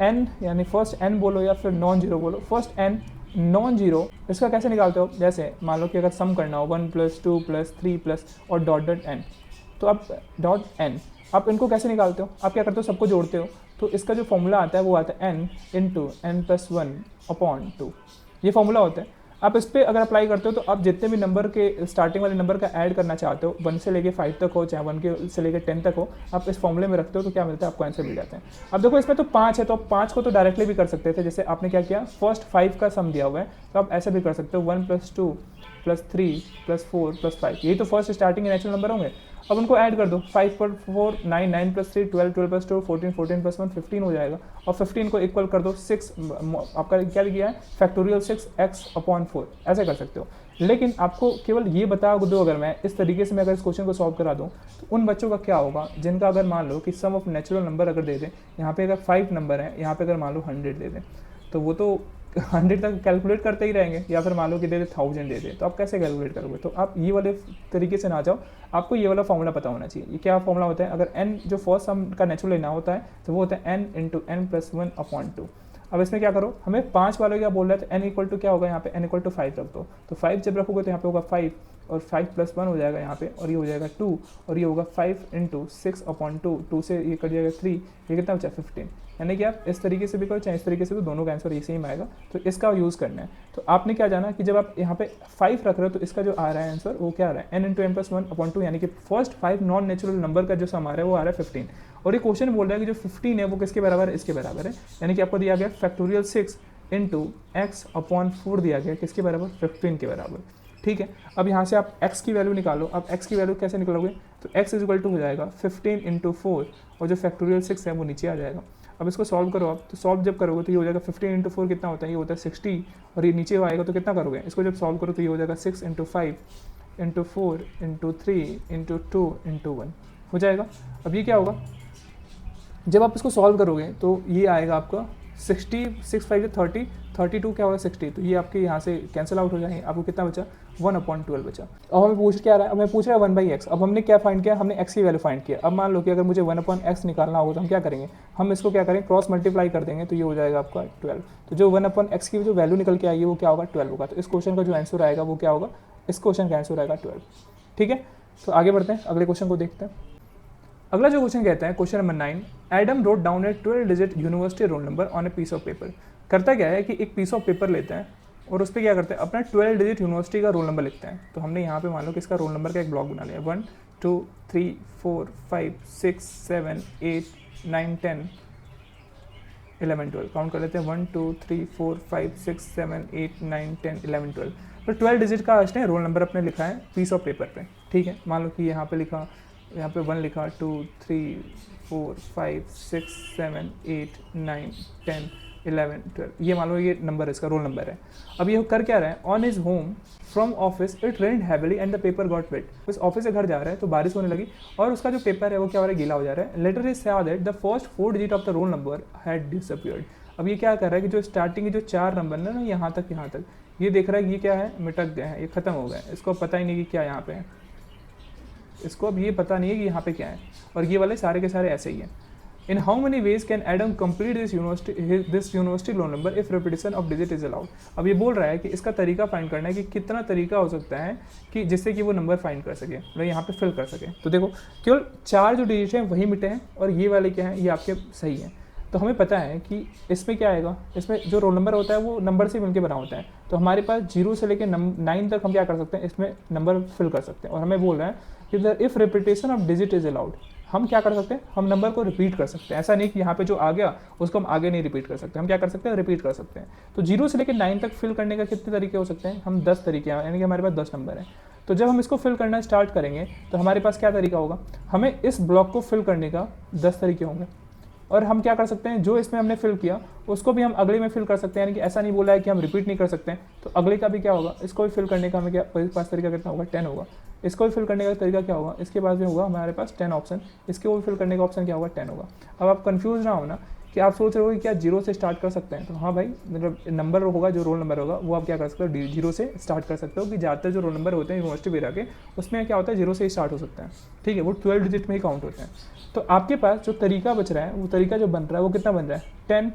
n, यानी फर्स्ट n बोलो या फिर नॉन जीरो बोलो, फर्स्ट n नॉन जीरो, इसका कैसे निकालते हो, जैसे मान लो कि अगर सम करना हो 1 + 2 + 3 + और .n, तो आप .n आप इनको कैसे निकालते हो, आप क्या करते हो, सबको जोड़ते हो। तो इसका जो फॉर्मूला आता है वो आता है n × n + 1/2, ये फॉर्मूला होता है। आप इस पर अगर अप्लाई करते हो, तो आप जितने भी नंबर के स्टार्टिंग वाले नंबर का ऐड करना चाहते हो, 1 से लेके 5 तक हो, चाहे 1 से लेके 10 तक हो, आप इस फॉर्मूले में रखते हो, तो क्या मिलता है, आपको आंसर मिल जाता है। अब देखो इसमें तो 5 है, तो आप 5 को तो डायरेक्टली भी कर सकते थे, जैसे आपने क्या किया, फर्स्ट 5 का सम दिया हुआ है, तो आप ऐसे भी कर सकते हो, 1 + 2 + 3 + 4 + 5, यही तो फर्स्ट स्टार्टिंग नेचुरल नंबर होंगे। अब उनको ऐड कर दो, 5 + 4 9, 9 + 3 12, 12 + 2 14, 14 + 1 15 हो जाएगा, और 15 को इक्वल कर दो 6, आपका क्या किया है, फैक्टोरियल 6x/4, ऐसे कर सकते हो। लेकिन आपको केवल ये बता दो, अगर मैं इस तरीके से मैं अगर इस क्वेश्चन को सॉल्व करा दूं, तो उन बच्चों का क्या होगा जिनका अगर मान लो कि सम ऑफ नेचुरल नंबर अगर दे दें, यहाँ पे अगर 5 नंबर है, यहाँ पे अगर मान लो 100 दे दें, तो वो तो 100 तक कैलकुलेट करते ही रहेंगे, या फिर मान लो कि दे दे 1000 दे दे, तो आप कैसे कैलकुलेट करोगे। तो आप ये वाले तरीके से ना जाओ, आपको ये वाला फॉर्मूला पता होना चाहिए। ये क्या फॉर्मूला होता है, अगर n जो फर्स्ट सम का नेचुरल लेना होता है, तो वो होता है n × n + 1/2। अब इसमें क्या करो, हमें 5 वालों क्या बोल रहा है, तो n = क्या होगा, यहाँ पे n = 5 रख दो, तो 5 जब रखोगे तो यहाँ पे होगा 5, और 5 + 1 हो जाएगा यहाँ पे, और ये हो जाएगा 2, और ये होगा 5 × 6/2, 2 से ये कट जाएगा 3, ये कितना बचा 15। यानी कि आप इस तरीके से भी करो चाहे इस तरीके से, तो दोनों का आंसर ये सेम आएगा। तो इसका यूज़ करना है। तो आपने क्या जाना कि जब आप यहाँ पे 5 रख रहे हो तो इसका जो आ रहा है आंसर वो क्या आ रहा है, n × n + 1/2, यानी कि फर्स्ट 5 नॉन नेचुरल नंबर का जो सम आ रहा है वो आ रहा है 15। और ये क्वेश्चन बोल रहा है कि जो 15 है वो किसके बराबर है, इसके बराबर है। यानी कि आपको दिया गया फैक्टोरियल 6 × x/4 दिया गया, किसके बराबर, 15 के बराबर। ठीक है, अब यहाँ से आप x की वैल्यू निकालो। अब x की वैल्यू कैसे निकालोगे, तो x = हो जाएगा 15 × 4, और जो फैक्टोरियल 6 है वो नीचे आ जाएगा। अब इसको सॉल्व करो आप, तो सॉल्व जब करोगे तो ये हो जाएगा 15 × 4 कितना होता है, ये होता है 60, और ये नीचे आएगा तो कितना करोगे, इसको जब सॉल्व करो तो ये हो जाएगा 6 × 5 × 4 × 3 × 2 × 1 हो जाएगा। अब ये क्या होगा, जब आप इसको सॉल्व करोगे तो ये आएगा आपका 60, 6 5 30, 32 क्या होगा 60, तो ये आपके यहाँ से कैंसिल आउट हो जाएंगे। आपको कितना बचा, 1/12 बचा। अब हमें पूछ क्या रहा है, हमें पूछ रहा है 1/x। अब हमने क्या फाइंड किया, हमने x की वैल्यू फाइंड किया। अब मान लो कि अगर मुझे 1/x निकालना होगा तो हम क्या करेंगे, हम इसको क्या करें, क्रॉस मल्टीप्लाई कर देंगे, तो ये हो जाएगा आपका 12। तो जो 1/x की जो वैल्यू निकल के आई है वो क्या होगा, 12 होगा। तो इस क्वेश्चन का जो आंसर आएगा वो क्या होगा, इस क्वेश्चन का आंसर आएगा 12। ठीक है, तो आगे बढ़ते हैं, अगले क्वेश्चन को देखते हैं। अगला जो क्वेश्चन कहता है, question number 9, Adam wrote down a 12 digit university roll number on a piece of paper. करता क्या है कि एक पीस ऑफ पेपर लेते हैं और उस पर क्या करते हैं, अपना 12 डिजिट यूनिवर्सिटी का रोल नंबर लिखते हैं। तो हमने यहाँ पे मान लो कि इसका रोल नंबर का एक ब्लॉक बना लिया, 1 2 3 4 5 6 7 8 9 10 11 12, काउंट कर लेते हैं, 1 2 3 4 5 6 7 8 9 10 11 12। तो 12 डिजिट का उसने रोल नंबर अपने लिखा है पीस ऑफ पेपर पे। ठीक है, मान लो कि यहाँ पे लिखा, यहाँ पे 1 लिखा, 2 3 4 5 6 7 8 9 10 11 12, ये मान लो ये नंबर इसका रोल नंबर है। अब ये कर क्या रहा है, on his home from office it rained heavily and the paper got wet. इस ऑफिस से घर जा रहा है तो बारिश होने लगी और उसका जो पेपर है वो क्या हो रहा है, गीला हो जा रहा है। Later is saw that the first 4 digit of the roll number had disappeared. अब ये क्या कर रहा है कि जो स्टार्टिंग के जो 4 नंबर है ना, यहाँ तक ये देख रहा है कि ये क्या है, मिटक गए हैं, ये खत्म हो गए, इसको पता ही नहीं कि क्या यहाँ पे है, इसको अब ये पता नहीं है कि यहाँ पे क्या है, और ये वाले सारे के सारे ऐसे ही हैं। In how many ways can Adam complete this university roll number if repetition of digit is allowed. अब ये बोल रहा है कि इसका तरीका फाइंड करना है कि कितना तरीका हो सकता है कि जिससे कि वो नंबर फाइंड कर सके, मतलब यहाँ पे फिल कर सके। तो देखो केवल 4 जो डिजिट हैं वही मिटे हैं और ये वाले क्या हैं, ये आपके सही हैं। तो हमें पता है कि इसमें क्या आएगा, इसमें जो रोल नंबर होता है वो नंबर से मिलकर बना होता है। तो हमारे पास 0 से लेकर 9 तक हम क्या कर सकते हैं, इसमें नंबर फिल कर सकते हैं। और हमें बोल रहे हैं कि if repetition of digit is allowed, हम क्या कर सकते हैं, हम नंबर को रिपीट कर सकते हैं। ऐसा नहीं कि यहाँ पे जो आ गया उसको हम आगे नहीं रिपीट कर सकते, हम क्या कर सकते हैं, रिपीट कर सकते हैं। तो 0 से लेकर 9 तक फिल करने का कितने तरीके हो सकते हैं, हम 10 तरीके हैं, यानी कि हमारे पास 10 नंबर है। तो जब हम इसको फिल करना स्टार्ट करेंगे तो हमारे पास क्या तरीका होगा, हमें इस ब्लॉक को फिल करने का 10 तरीके होंगे। और हम क्या कर सकते हैं, जो इसमें हमने फिल किया उसको भी हम अगले में फिल कर सकते हैं, यानी कि ऐसा नहीं बोला है कि हम रिपीट नहीं कर सकते हैं। तो अगले का भी क्या होगा, इसको भी फिल करने का हमें क्या पास तरीका कितना होगा, 10 होगा। इसको भी फिल करने का तरीका क्या होगा, इसके पास भी होगा हमारे पास 10 ऑप्शन, इसको भी फिल करने का ऑप्शन क्या होगा, 10 होगा। अब आप कंफ्यूज ना हो ना कि आप सोच रहे हो कि क्या 0 से स्टार्ट कर सकते हैं, तो हाँ भाई, मतलब नंबर होगा जो रोल नंबर होगा वो आप क्या कर सकते हो, 0 से स्टार्ट कर सकते हो। कि ज़्यादातर जो रोल नंबर होते हैं यूनिवर्सिटी वगैरह के उसमें क्या होता है, 0 से ही स्टार्ट हो सकता है। ठीक है, वो 12 डिजिट में ही काउंट होते हैं। तो आपके पास जो तरीका बच रहा है, वो तरीका जो बन रहा है वो कितना बन रहा है, 10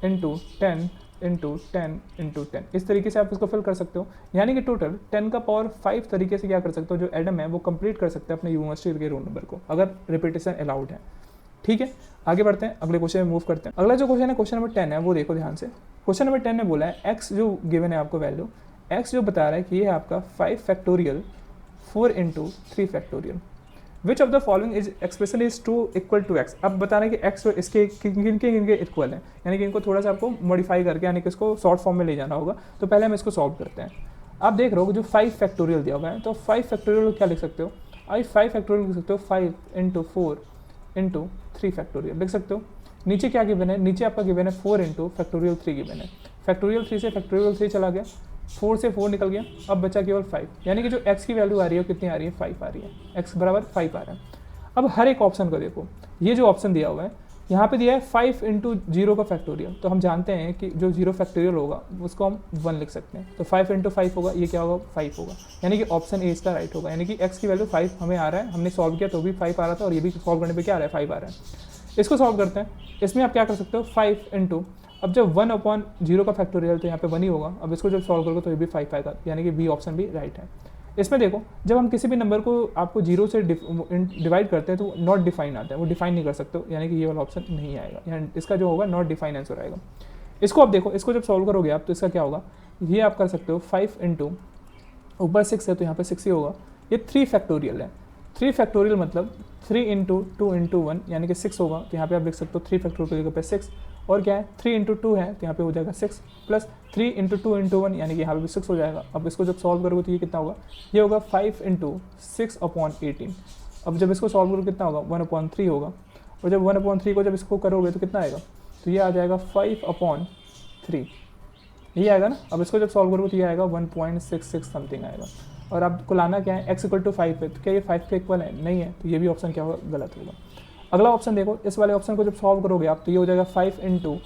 × 10 × 10 × 10। इस तरीके से आप इसको फिल कर सकते हो, यानी कि टोटल 10 का पावर 5 तरीके से क्या कर सकते हो, जो एडम है वो कंप्लीट कर सकते हैं अपने यूनिवर्सिटी के रोल नंबर को, अगर रिपीटेशन अलाउड है। ठीक है, आगे बढ़ते हैं, अगले क्वेश्चन में मूव करते हैं। अगला जो क्वेश्चन है, क्वेश्चन नंबर 10 है, वो देखो ध्यान से। क्वेश्चन नंबर 10 में बोला है एक्स जो गिवन है आपको वैल्यू, एक्स जो बता रहा है कि ये है आपका 5 factorial 4 × 3 factorial. Which of the following is expression is to equal to x. अब बता रहे हैं कि एक्स जो इसके किनके इक्वल है, यानी कि इनको थोड़ा सा आपको मॉडिफाई करके, यानी कि इसको शॉर्ट फॉर्म में ले जाना होगा। तो पहले हम इसको सॉल्व करते हैं। आप देख रहे हो जो 5 फैक्टोरियल दिया हुआ है, तो 5 फैक्टोरियल क्या लिख सकते हो, 5 फैक्टोरियल लिख सकते हो 5 × 4 × 3 फैक्टोरियल लिख सकते हो। नीचे क्या गिवन है, नीचे आपका गिवन है 4 × फैक्टोरियल 3 गिवन है। फैक्टोरियल 3 से फैक्टोरियल 3 चला गया, 4 से 4 निकल गया, अब बचा केवल 5, यानी कि जो x की वैल्यू आ रही है वो कितनी आ रही है, 5 आ रही है, x बराबर 5 आ रहा है। अब हर एक ऑप्शन को देखो, ये जो ऑप्शन दिया हुआ है यहाँ पे दिया है 5 × 0 का फैक्टोरियल, तो हम जानते हैं कि जो 0 फैक्टोरियल होगा उसको हम 1 लिख सकते हैं। तो 5 × 5 होगा, ये क्या होगा, 5 होगा, यानी कि ऑप्शन ए इसका राइट होगा। यानी कि x की वैल्यू 5 हमें आ रहा है, हमने सॉल्व किया तो भी 5 आ रहा था, और ये भी सॉल्व करने पे क्या आ रहा है, 5 आ रहा है। इसको सॉल्व करते हैं, इसमें आप क्या कर सकते हो, 5 × अब जब 1/0 का फैक्टोरियल तो यहाँ पे 1 ही होगा। अब इसको जब सॉल्व करोगे तो ये भी 5 आएगा, यानी कि बी ऑप्शन भी राइट है। इसमें देखो जब हम किसी भी नंबर को आपको 0 से डिवाइड करते हैं तो नॉट डिफाइन आता है, वो डिफाइन नहीं कर सकते हो, यानी कि ये वाला ऑप्शन नहीं आएगा, यानी इसका जो होगा नॉट डिफाइन आंसर आएगा। इसको आप देखो, इसको जब सॉल्व करोगे आप तो इसका क्या होगा, ये आप कर सकते हो 5 इंटू ऊपर 6 है तो यहाँ पे 6 ही होगा, ये 3 फैक्टोरियल है। 3 फैक्टोरियल मतलब 3 इंटू 2 इंटू 1 यानी कि 6 होगा, तो यहाँ पे आप लिख सकते हो 3 फैक्टोरियल की जगह पे 6, और क्या है 3 इंटू 2 है तो यहाँ पे हो जाएगा 6 प्लस 3 इंटू 2 इंटू 1 यानी कि यहाँ पे भी 6 हो जाएगा। अब इसको जब सॉल्व करोगे तो ये कितना होगा, ये होगा 5 इंटू 6/18। अब जब इसको सॉल्व करोगे कितना होगा 1/3 होगा, और जब 1/3 को जब इसको करोगे तो कितना आएगा, तो ये आ जाएगा 5/3, ये आएगा ना। अब इसको जब सॉल्व करोगे तो ये आएगा 1.66 समथिंग आएगा, और आपको लाना क्या है x = 5 है, तो क्या ये 5 के इक्वल है, नहीं है, तो ये भी ऑप्शन क्या होगा, गलत होगा। अगला ऑप्शन देखो, इस वाले ऑप्शन को जब सॉल्व करोगे आप तो ये हो जाएगा 5 इंटू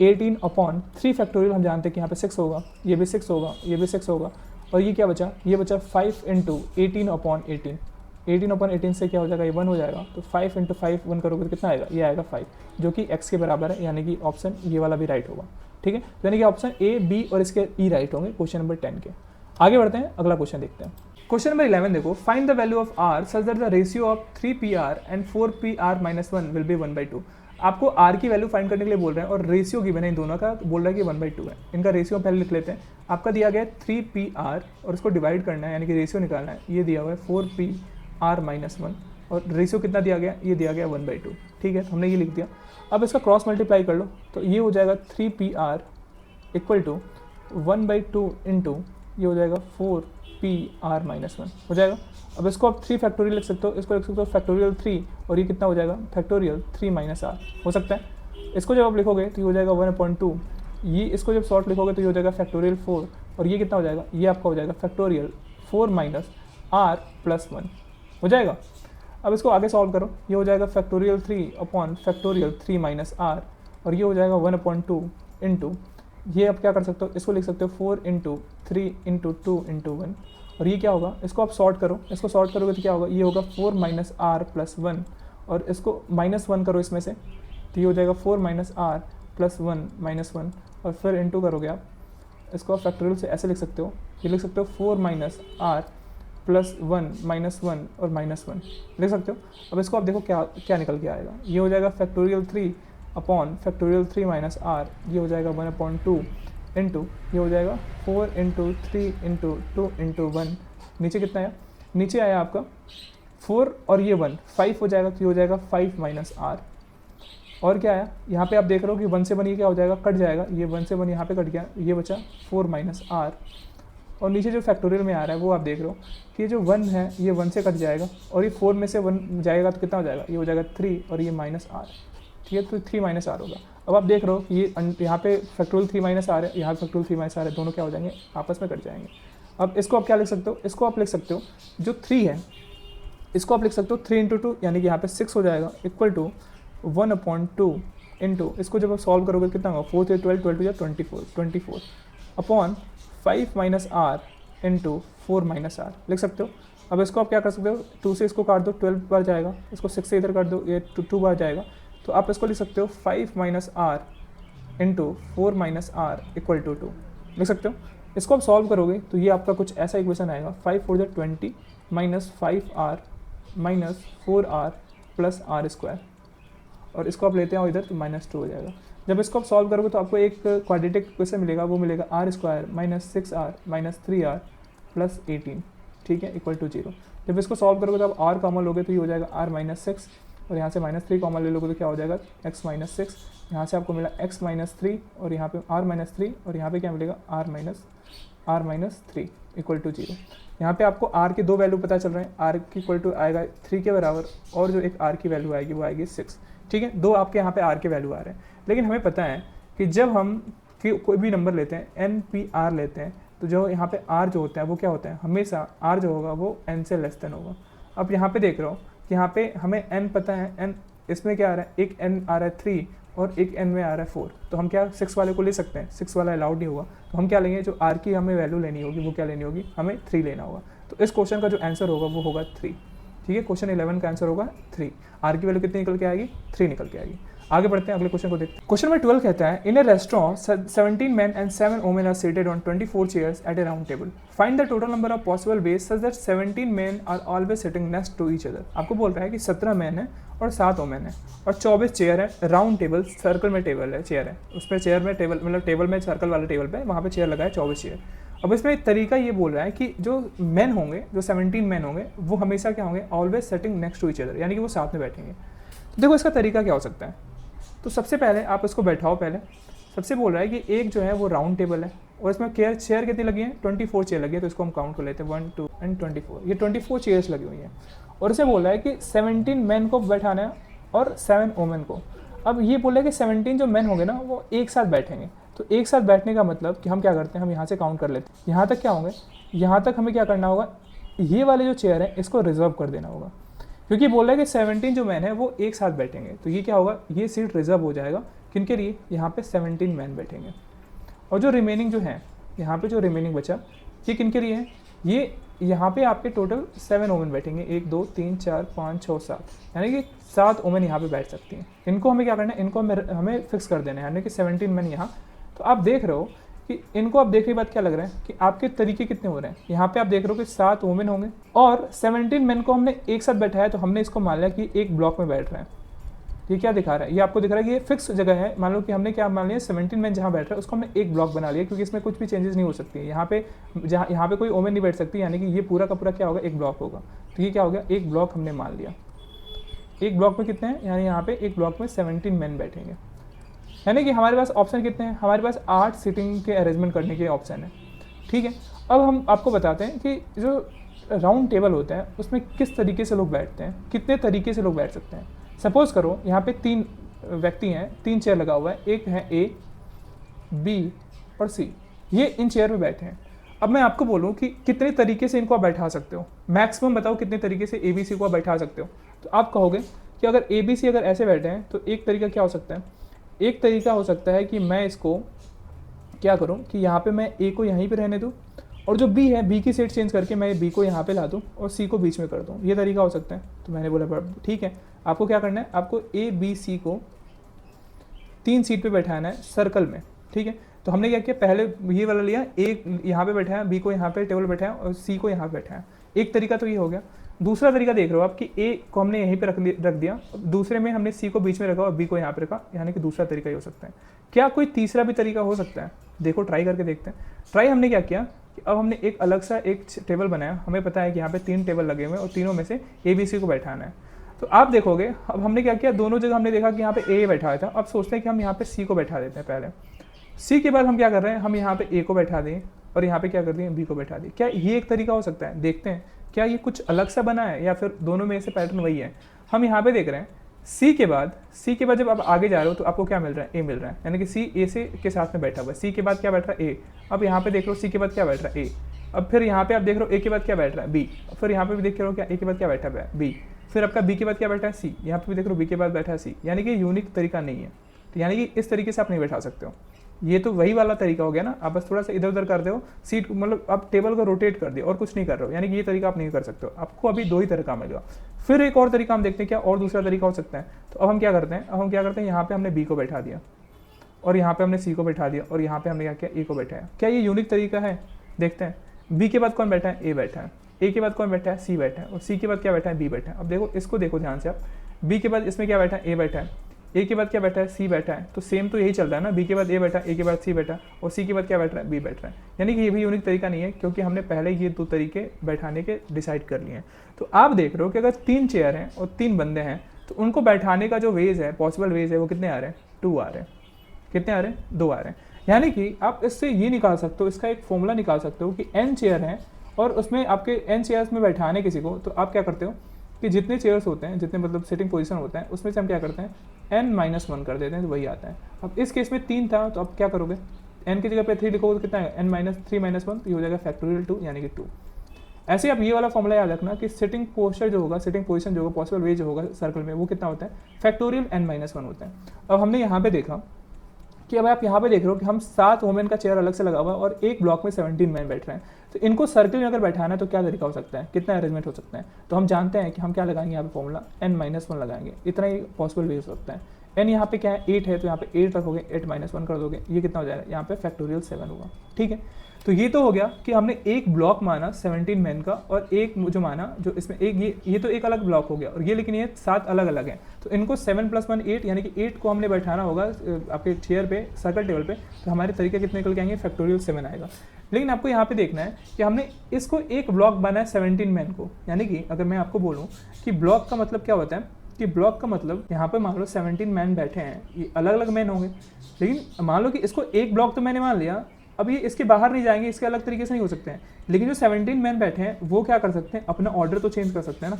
18/3 फैक्टोरियल, हम जानते हैं कि यहाँ पे 6 होगा, ये भी 6 होगा, ये भी 6 होगा, और ये क्या बचा, ये बचा 5 इंटू 18/18। 18/18 से क्या हो जाएगा, ये 1 हो जाएगा, तो 5 इंटू 5 1 करोगे तो कितना आएगा, ये आएगा 5, जो कि x के बराबर है, यानी कि ऑप्शन ये वाला भी राइट होगा। ठीक है, यानी कि ऑप्शन ए, बी और इसके ई राइट होंगे क्वेश्चन नंबर 10 के। आगे बढ़ते हैं, अगला क्वेश्चन देखते हैं। क्वेश्चन नंबर 11 देखो, find the value of r such that the ratio of 3pr and 4pr-1 will be 1/2। आपको r की वैल्यू फाइंड करने के लिए बोल रहे हैं और रेशियो गिवन है इन दोनों का, बोल रहा है कि 1/2 है। इनका रेशियो पहले लिख लेते हैं। आपका दिया गया है 3pr और उसको डिवाइड करना है, यानी कि रेशियो निकालना है। ये दिया हुआ है 4pr-1 और रेशियो कितना दिया गया, ये दिया गया 1/2। ठीक है, तो हमने ये लिख दिया। अब इसका क्रॉस मल्टीप्लाई कर लो तो ये हो जाएगा 3pr इक्वल टू 1/2 इंटू ये हो जाएगा 4pr-1 हो जाएगा। अब इसको आप 3 फैक्टोरियल लिख सकते हो, इसको लिख सकते हो फैक्टोरियल 3 और ये कितना हो जाएगा, फैक्टोरियल 3 - r हो सकता है। इसको जब आप लिखोगे तो ये हो जाएगा 1/2, ये इसको जब शॉर्ट लिखोगे तो ये हो जाएगा फैक्टोरियल 4 और ये कितना हो जाएगा, ये आपका हो जाएगा फैक्टोरियल 4 - r+1 हो जाएगा। अब इसको आगे सॉल्व करो, ये हो जाएगा फैक्टोरियल 3/फैक्टोरियल 3 - r और ये हो जाएगा 1/2 इंटू ये आप क्या कर सकते हो, इसको लिख सकते हो 4 इंटू 3 इंटू 2 इंटू 1 और ये क्या होगा, इसको आप सॉर्ट करो, इसको सॉर्ट करोगे तो क्या होगा, ये होगा 4 - r+1 और इसको -1 करो इसमें से तो ये हो जाएगा 4 - r+1 -1 और फिर इंटू करोगे आप, इसको आप फैक्टोरियल से ऐसे लिख सकते हो, ये लिख सकते हो 4 - r+1 -1 और -1 लिख सकते हो। अब इसको आप देखो क्या क्या निकल के आएगा, ये हो जाएगा फैक्टोरियल 3/फैक्टोरियल 3 - r, ये हो जाएगा 1/2 इंटू ये हो जाएगा 4 इंटू 3 इंटू 2 इंटू 1, नीचे कितना आया, नीचे आया आपका 4 और ये 1 5 हो जाएगा, तो ये हो जाएगा 5 - r और क्या आया, यहाँ पे आप देख रहे हो कि 1 से 1 ये क्या हो जाएगा, कट जाएगा, ये 1 से 1 यहाँ पे कट गया, ये बचा 4 - r और नीचे जो फैक्टोरियल में आ रहा है वो आप देख रहे हो कि ये जो 1 है ये 1 से कट जाएगा और ये 4 में से 1 जाएगा तो कितना हो जाएगा, ये हो जाएगा 3 और ये -r, ठीक है, तो 3 - r होगा। अब आप देख रहे हो कि ये यहाँ पे फैक्टोरियल 3 - r है, यहाँ फैक्टोरियल 3 - r है, दोनों क्या हो जाएंगे, आपस में कट जाएंगे। अब इसको आप क्या लिख सकते हो, इसको आप लिख सकते हो जो 3 है इसको आप लिख सकते हो 3 इंटू 2 यानी कि यहाँ पे 6 हो जाएगा इक्वल टू 1/2 इंटू इसको जब आप सॉल्व करोगे कितना होगा, 4 से 12 12 या 24 अपॉन 5 - r इंटू 4 - r लिख सकते हो। अब इसको आप क्या कर सकते हो, 2 से इसको काट दो 12 बार जाएगा, इसको 6 से इधर काट दो ये 2 बार जाएगा, तो आप इसको लिख सकते हो 5 - r इंटू 4 - r इक्वल टू 2 लिख सकते हो। इसको आप सॉल्व करोगे तो ये आपका कुछ ऐसा इक्वेशन आएगा, 5 4 20 -5r -4r प्लस r² और इसको आप लेते हैं इधर तो -2 हो जाएगा। जब इसको आप सॉल्व करोगे तो आपको एक क्वाड्रेटिक इक्वेशन मिलेगा, वो मिलेगा r² -6r -3r प्लस 18, ठीक है, इक्वल टू 0। जब इसको सॉल्व करोगे तो आप r कॉमन लोगे तो ये हो जाएगा r -6 और यहाँ से -3 कॉमन ले लोगे तो क्या हो जाएगा x -6, यहाँ से आपको मिला x -3 और यहाँ पे r -3 और यहाँ पे क्या मिलेगा r -3 इक्वल टू 0। यहाँ पे आपको r के 2 वैल्यू पता चल रहे हैं, r की इक्वल टू आएगा 3 के बराबर और जो एक r की वैल्यू आएगी वो आएगी 6, ठीक है, 2 आपके यहाँ पे r के वैल्यू आ रहे हैं। लेकिन हमें पता है कि जब हम कोई भी नंबर लेते हैं NPR लेते हैं तो जो यहाँ पे r जो होता है वो क्या होता है, हमेशा r जो होगा वो n से लेस देन होगा। अब यहाँ पे देख रहा हूँ कि यहाँ पे हमें n पता है, n इसमें क्या आ रहा है, एक n आ रहा है 3 और एक n में आ रहा है 4, तो हम क्या 6 वाले को ले सकते हैं, 6 वाला अलाउड नहीं होगा, तो हम क्या लेंगे, जो r की हमें वैल्यू लेनी होगी वो क्या लेनी होगी, हमें 3 लेना होगा। तो इस क्वेश्चन का जो आंसर होगा वो होगा 3, ठीक है, क्वेश्चन 11 का आंसर होगा 3। r की वैल्यू कितनी निकल के आएगी, 3 निकल के आएगी। आगे बढ़ते हैं, अगले क्वेश्चन को देखते हैं। क्वेश्चन नंबर 12 कहता है इन ए restaurant 17 men and 7 women are seated on 24 chairs at a round table. Find the total number of possible ways such that 17 men are always sitting next to each other. आपको बोल रहा है कि 17 man है और 7 women है और 24 chair है, राउंड टेबल, सर्कल में टेबल है, चेयर है, उसमें चेयर में टेबल, मतलब टेबल में सर्कल वाले टेबल पे वहाँ पे चेयर लगा है 24 चेयर। अब इसमें एक तरीका ये बोल रहा है कि जो मैन होंगे, जो 17 मैन होंगे, वो हमेशा क्या होंगे, always setting next to each other, यानी कि वो साथ में बैठेंगे। तो देखो इसका तरीका क्या हो सकता है। तो सबसे पहले आप इसको बैठाओ, पहले सबसे बोल रहा है कि एक जो है वो राउंड टेबल है और इसमें चेयर कितनी लगी है, 24 चेयर लगी है। तो इसको हम काउंट कर लेते हैं 1 2 एंड 24, ये 24 चेयर्स लगी हुई हैं। और इसे बोल रहा है कि 17 मैन को बैठाना है और 7 वोमेन को। अब ये बोल रहा है कि 17 जो मैन होंगे ना वो एक साथ बैठेंगे। तो एक साथ बैठने का मतलब कि हम क्या करते हैं, हम यहाँ से काउंट कर लेते हैं, यहाँ तक क्या होंगे, यहाँ तक हमें क्या करना होगा, ये वाले जो चेयर है इसको रिजर्व कर देना होगा, क्योंकि बोल रहा है कि 17 जो मैन है वो एक साथ बैठेंगे। तो ये क्या होगा, ये सीट रिजर्व हो जाएगा किनके लिए, यहाँ पे 17 मैन बैठेंगे। और जो रिमेनिंग जो है, यहाँ पे जो रिमेनिंग बचा ये किनके लिए है, ये यहाँ पे आपके टोटल 7 वोमेन बैठेंगे, 1 2 3 4 5 6 7, यानी कि 7 वोमेन यहाँ पे बैठ सकती हैं। इनको हमें क्या करना है, इनको हमें फिक्स कर देना है, यानी कि 17 मैन यहाँ। तो आप देख रहे हो कि इनको आप देखने के बाद क्या लग रहा है कि आपके तरीके कितने हो रहे हैं। यहाँ पे आप देख रहे हो कि 7 वोमेन होंगे और 17 मैन को हमने एक साथ बैठाया, तो हमने इसको मान लिया कि एक ब्लॉक में बैठ रहे हैं। ये क्या दिखा रहा है, ये आपको दिख रहा है कि ये फिक्स जगह है। मान लो कि हमने क्या मान लिया, 17 मैन जहाँ बैठ रहा है उसको हमने एक ब्लॉक बना लिया, क्योंकि इसमें कुछ भी चेंजेस नहीं हो सकती है। यहाँ पे यहाँ पे कोई वोमेन नहीं बैठ सकती, यानी कि ये पूरा का पूरा क्या होगा, एक ब्लॉक होगा। तो ये क्या हो गया, एक ब्लॉक हमने मान लिया। एक ब्लॉक में कितने हैं, यानी यहाँ पे एक ब्लॉक में 17 मैन बैठेंगे, यानी कि हमारे पास ऑप्शन कितने हैं, हमारे पास 8 सीटिंग के अरेंजमेंट करने के ऑप्शन है। ठीक है, अब हम आपको बताते हैं कि जो राउंड टेबल होता है उसमें किस तरीके से लोग बैठते हैं, कितने तरीके से लोग बैठ सकते हैं। सपोज़ करो यहाँ पे 3 व्यक्ति हैं, 3 चेयर लगा हुआ है, एक है ए, बी और सी, ये इन चेयर में बैठे हैं। अब मैं आपको बोलूँ कि कितने तरीके से इनको आप बैठा सकते हो, मैक्सिमम बताओ कितने तरीके से ए बी सी को आप बैठा सकते हो। तो आप कहोगे कि अगर ए बी सी अगर ऐसे बैठे हैं तो एक तरीका क्या हो सकता है, एक तरीका हो सकता है कि मैं इसको क्या करूं कि यहाँ पे मैं ए को यहीं पे रहने दूं और जो बी है, बी की सीट चेंज करके मैं बी को यहाँ पे ला दूं और सी को बीच में कर दूं, ये तरीका हो सकता है। तो मैंने बोला ठीक है, आपको क्या करना है, आपको ए बी सी को 3 सीट पे बैठाना है सर्कल में। ठीक है, तो हमने क्या किया, पहले ये वाला लिया, ए यहाँ पे बैठाया, बी को यहाँ पे टेबल बैठाया और सी को यहाँ पे बैठाया। एक तरीका तो ये हो गया। दूसरा तरीका देख रहे हो आप कि ए को हमने यहीं पे रख दिया, दूसरे में हमने सी को बीच में रखा और बी को यहाँ पे रखा, यानी कि दूसरा तरीका ही हो सकता है। क्या कोई तीसरा भी तरीका हो सकता है, देखो ट्राई करके देखते हैं। ट्राई हमने क्या किया कि अब हमने एक अलग सा एक टेबल बनाया, हमें पता है कि यहाँ पे 3 टेबल लगे हुए हैं और तीनों में से ए बी सी को बैठाना है। तो आप देखोगे अब हमने क्या किया, दोनों जगह हमने देखा कि यहाँ पे ए बैठा हुआ था, अब सोचते हैं कि हम यहाँ पे सी को बैठा देते हैं पहले। सी के बाद हम क्या कर रहे हैं, हम यहाँ पे ए को बैठा दें और यहाँ पे क्या कर दें, बी को बैठा दें। क्या ये एक तरीका हो सकता है, देखते हैं क्या ये कुछ अलग सा बना है या फिर दोनों में से पैटर्न वही है। हम यहाँ पे देख रहे हैं सी के बाद जब आप आगे जा रहे हो तो आपको क्या मिल रहा है, ए मिल रहा है, यानी कि सी ए से के साथ में बैठा हुआ है। सी के बाद क्या बैठ रहा है, ए। अब यहाँ पे देख रहे हो सी के बाद क्या बैठ रहा है, ए। अब फिर यहाँ पे आप देख रहे हो ए के बाद क्या बैठ रहा है, बी। फिर यहाँ पे भी देख रहे हो क्या ए के बाद क्या बैठा हुआ है, बी। फिर आपका बी के बाद क्या बैठा है, सी। यहाँ पे भी देख रहे हो बी के बाद बैठा है सी, यानी कि यूनिक तरीका नहीं है। तो यानी कि इस तरीके से आप नहीं बैठा सकते हो। ये तो वही वाला तरीका हो गया ना, आप बस थोड़ा सा इधर उधर कर दो सीट, मतलब आप टेबल को रोटेट कर दिया और कुछ नहीं कर रहे हो, यानी कि ये तरीका आप नहीं कर सकते हो। आपको अभी 2 ही तरीका मिलेगा। फिर एक और तरीका हम देखते हैं क्या और दूसरा तरीका हो सकता है। तो अब हम क्या करते हैं, यहाँ पे हमने बी को बैठा दिया और यहाँ पे हमने सी को बैठा दिया और यहाँ पे हमने क्या किया, ए को बैठाया। क्या ये यूनिक तरीका है, देखते हैं। बी के बाद कौन बैठा है, ए बैठा है। ए के बाद कौन बैठा है, सी बैठा है। और सी के बाद क्या बैठा है, बी बैठा है। अब देखो इसको देखो ध्यान से आप, बी के बाद इसमें क्या बैठा है, ए बैठा है। ए के बाद क्या बैठा है, सी बैठा है। तो सेम तो यही चल रहा है ना, बी के बाद ए बैठा है, ए के बाद सी बैठा है और सी के बाद क्या बैठ रहा है, बी बैठ रहा है। यानी कि ये भी यूनिक तरीका नहीं है, क्योंकि हमने पहले ये 2 तरीके बैठाने के डिसाइड कर लिए हैं। तो आप देख रहे हो कि अगर 3 चेयर हैं और 3 बंदे हैं तो उनको बैठाने का जो वेज है, पॉसिबल वेज है, वो कितने आ रहे हैं, 2 आ रहे हैं। कितने आ रहे हैं, 2 आ रहे हैं। यानी कि आप इससे ये निकाल सकते हो, इसका एक फॉर्मूला निकाल सकते हो कि n चेयर हैं और उसमें आपके n चेयर्स में बैठाने किसी को, तो आप क्या करते हो कि जितने चेयर्स होते हैं, जितने मतलब सिटिंग पोजीशन होता है, उसमें से हम क्या करते हैं, n-1 कर देते हैं, तो वही आता है। अब इस केस में 3 था, तो अब क्या करोगे, n की जगह पे 3 लिखोगे तो कितना है, n-3-1, तो ये हो जाएगा फैक्टोरियल 2, यानी कि 2। ऐसे आप ये वाला फॉर्मूला याद रखना कि सिटिंग पोस्चर जो होगा, सिटिंग पोजीशन जो होगा, पॉसिबल वे जो होगा सर्कल में, वो कितना होता है, फैक्टोरियल n-1 होता है। अब हमने यहाँ पे देखा कि अब आप यहाँ पे देख रहे हो कि हम 7 वोमेन का चेयर अलग से लगा हुआ है और एक ब्लॉक में 17 मैन बैठ रहे हैं। तो इनको सर्कल में अगर बैठाना है तो क्या तरीका हो सकता है, कितना अरेंजमेंट हो सकता है। तो हम जानते हैं कि हम क्या लगाएंगे, यहाँ पे फॉर्मूला n-1 लगाएंगे, इतना ही पॉसिबल वे हो सकता है। एन यहाँ पे क्या है 8 है, तो यहाँ पे 8 रखोगे, 8 माइनस 1 कर दोगे, ये कितना हो जाएगा, यहाँ पे फैक्टोरियल 7 होगा। ठीक है, तो ये तो हो गया कि हमने एक ब्लॉक माना 17 मैन का, और एक जो माना जो इसमें एक ये तो एक अलग ब्लॉक हो गया, और ये लेकिन ये 7 अलग अलग हैं, तो इनको 7 + 1 8 यानी कि 8 को हमने बैठाना होगा आपके चेयर पे, सर्कल टेबल पे, तो हमारे तरीके कितने निकल के आएंगे, फैक्टोरियल 7 आएगा। लेकिन आपको यहाँ पे देखना है कि हमने इसको एक ब्लॉक बना है 17 मैन को, यानी कि अगर मैं आपको बोलूँ कि ब्लॉक का मतलब क्या होता है, कि ब्लॉक का मतलब यहाँ पे मान लो 17 मैन बैठे हैं, ये अलग अलग मैन होंगे, लेकिन मान लो कि इसको एक ब्लॉक तो मैंने मान लिया, अब ये इसके बाहर नहीं जाएंगे, इसके अलग तरीके से नहीं हो सकते हैं, लेकिन जो 17 मैन बैठे हैं वो क्या कर सकते हैं, अपना ऑर्डर तो चेंज कर सकते हैं ना,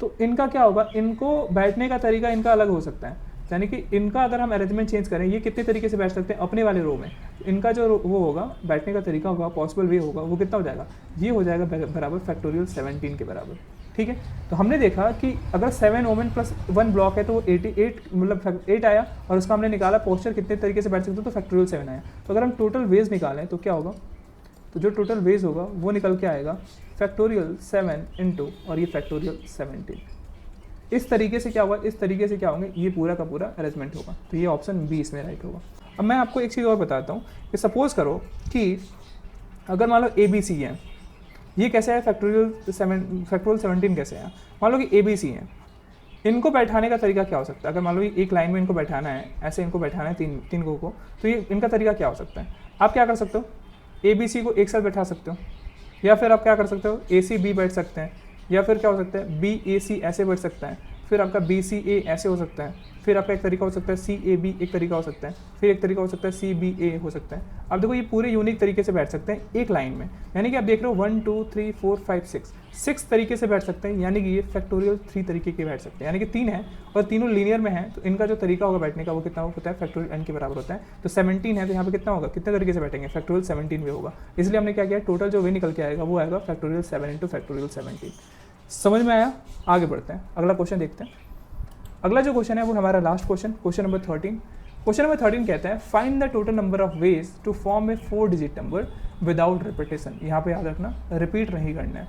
तो इनका क्या होगा, इनको बैठने का तरीका इनका अलग हो सकता है, यानी कि इनका अगर हम अरेंजमेंट चेंज करें, ये कितने तरीके से बैठ सकते हैं अपने वाले रो में, इनका जो वो होगा बैठने का तरीका होगा, पॉसिबल वे होगा, वो कितना हो जाएगा, ये हो जाएगा बराबर फैक्टोरियल 17 के बराबर। ठीक है, तो हमने देखा कि अगर 7 ओमेन + 1 ब्लॉक है तो वो 88 मतलब 8 आया, और उसका हमने निकाला पोस्चर कितने तरीके से बैठ सकते हो, तो फैक्टोरियल 7 आया। तो अगर हम टोटल वेज निकालें तो क्या होगा, तो जो टोटल वेज होगा वो निकल के आएगा फैक्टोरियल 7 इंटू और ये फैक्टोरियल 17। इस तरीके से क्या होगा, इस तरीके से क्या होंगे, ये पूरा का पूरा अरेंजमेंट होगा, तो ये ऑप्शन बी इसमें राइट होगा। अब मैं आपको एक चीज़ और बताता हूँ कि सपोज करो कि अगर मान लो ABC है, ये कैसे है फैक्टोरियल 17 कैसे है, मान लो कि ABC है, इनको बैठाने का तरीका क्या हो सकता है, अगर मान लो ये एक लाइन में इनको बैठाना है, ऐसे इनको बैठाना है तीन को, तो ये इनका तरीका क्या हो सकता है, आप क्या कर सकते हो, ABC को एक साथ बैठा सकते हो, या फिर आप क्या कर सकते हो, AC B बैठ सकते हैं, या फिर क्या हो सकता है BAC ऐसे बैठ सकता है, फिर आपका BCA ऐसे हो सकता है, फिर आपका एक तरीका हो सकता है CAB एक तरीका हो सकता है, फिर एक तरीका हो सकता है CBA हो सकता है। अब देखो ये पूरे यूनिक तरीके से बैठ सकते हैं एक लाइन में, यानी कि आप देख रहे हो 1 2 3 4 5 6 तरीके से बैठ सकते हैं, यानी कि ये फैक्टोरियल 3 तरीके के बैठ सकते हैं, यानी कि 3 है और तीनों लीनियर में है, तो इनका जो तरीका होगा बैठने का वो कितना होता है, फैक्टोरियल n के बराबर होता है। तो 17 है तो यहाँ पे कितना होगा, कितने तरीके से बैठेंगे, फैक्टोरियल 17 वे होगा, इसलिए हमने क्या किया, टोटल जो वे निकल के आएगा वो आएगा फैक्टोरियल 7 इंटू फैक्टोरियल 17। समझ में आया, आगे बढ़ते हैं, अगला क्वेश्चन देखते हैं। अगला जो क्वेश्चन है वो हमारा last question number 13। Question number 13 कहता है find the total number of ways to form a 4 digit number without repetition. यहाँ पे याद रखना रिपीट नहीं करना है,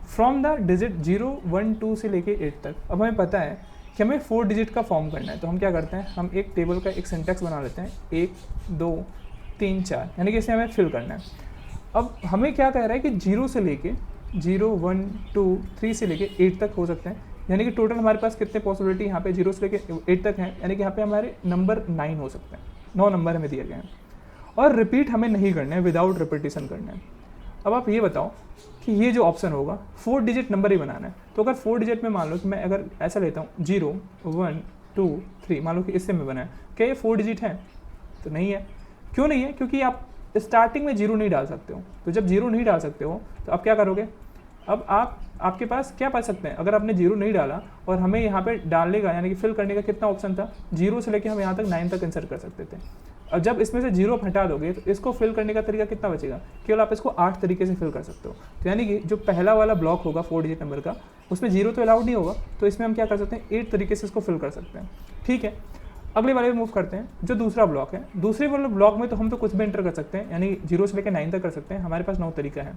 फ्रॉम द डिजिट 0 1 2 से लेके 8 तक। अब हमें पता है कि हमें 4 डिजिट का फॉर्म करना है, तो हम क्या करते हैं, हम एक टेबल का एक सिंटेक्स बना लेते हैं 1 2 3 4, यानी कि इसे हमें फिल करना है। अब हमें क्या कह रहा है कि 0 से लेके 0 1 2 3 से लेके 8 तक हो सकते हैं, यानी कि टोटल हमारे पास कितने पॉसिबिलिटी यहाँ पे 0 से लेके 8 तक हैं, यानी कि यहाँ पे हमारे नंबर 9 हो सकते हैं, 9 नंबर हमें दिए गए हैं, और रिपीट हमें नहीं करना है, विदाउट रिपीटेशन करना है। अब आप ये बताओ कि ये जो ऑप्शन होगा 4 डिजिट नंबर ही बनाना है, तो अगर 4 डिजिट में मान लो कि मैं अगर ऐसा लेता हूँ 0 1 2 3, मान लो कि इससे में बना है, क्या ये 4 डिजिट है, तो नहीं है। क्यों नहीं है, क्योंकि आप स्टार्टिंग में 0 नहीं डाल सकते हो, तो जब 0 नहीं डाल सकते हो तो आप क्या करोगे, अब आपके पास क्या पा सकते हैं, अगर आपने 0 नहीं डाला और हमें यहाँ पे डालने का यानी कि फिल करने का कितना ऑप्शन था, 0 से लेके हम यहाँ तक 9 तक इंसर्ट कर सकते थे। और जब इसमें से 0 हटा दोगे तो इसको फिल करने का तरीका कितना बचेगा, केवल आप इसको 8 तरीके से फिल कर सकते हो। तो यानी कि जो पहला वाला ब्लॉक होगा 4 डिजिट नंबर का, उसमें 0 तो अलाउड नहीं होगा, तो इसमें हम क्या कर सकते हैं 8 तरीके से इसको फिल कर सकते हैं। ठीक है, अगले वाले में मूव करते हैं, जो दूसरा ब्लॉक है, दूसरे वाले ब्लॉक में तो हम तो कुछ भी एंटर कर सकते हैं, यानी 0 से लेकर 9 तक कर सकते हैं, हमारे पास 9 तरीका है,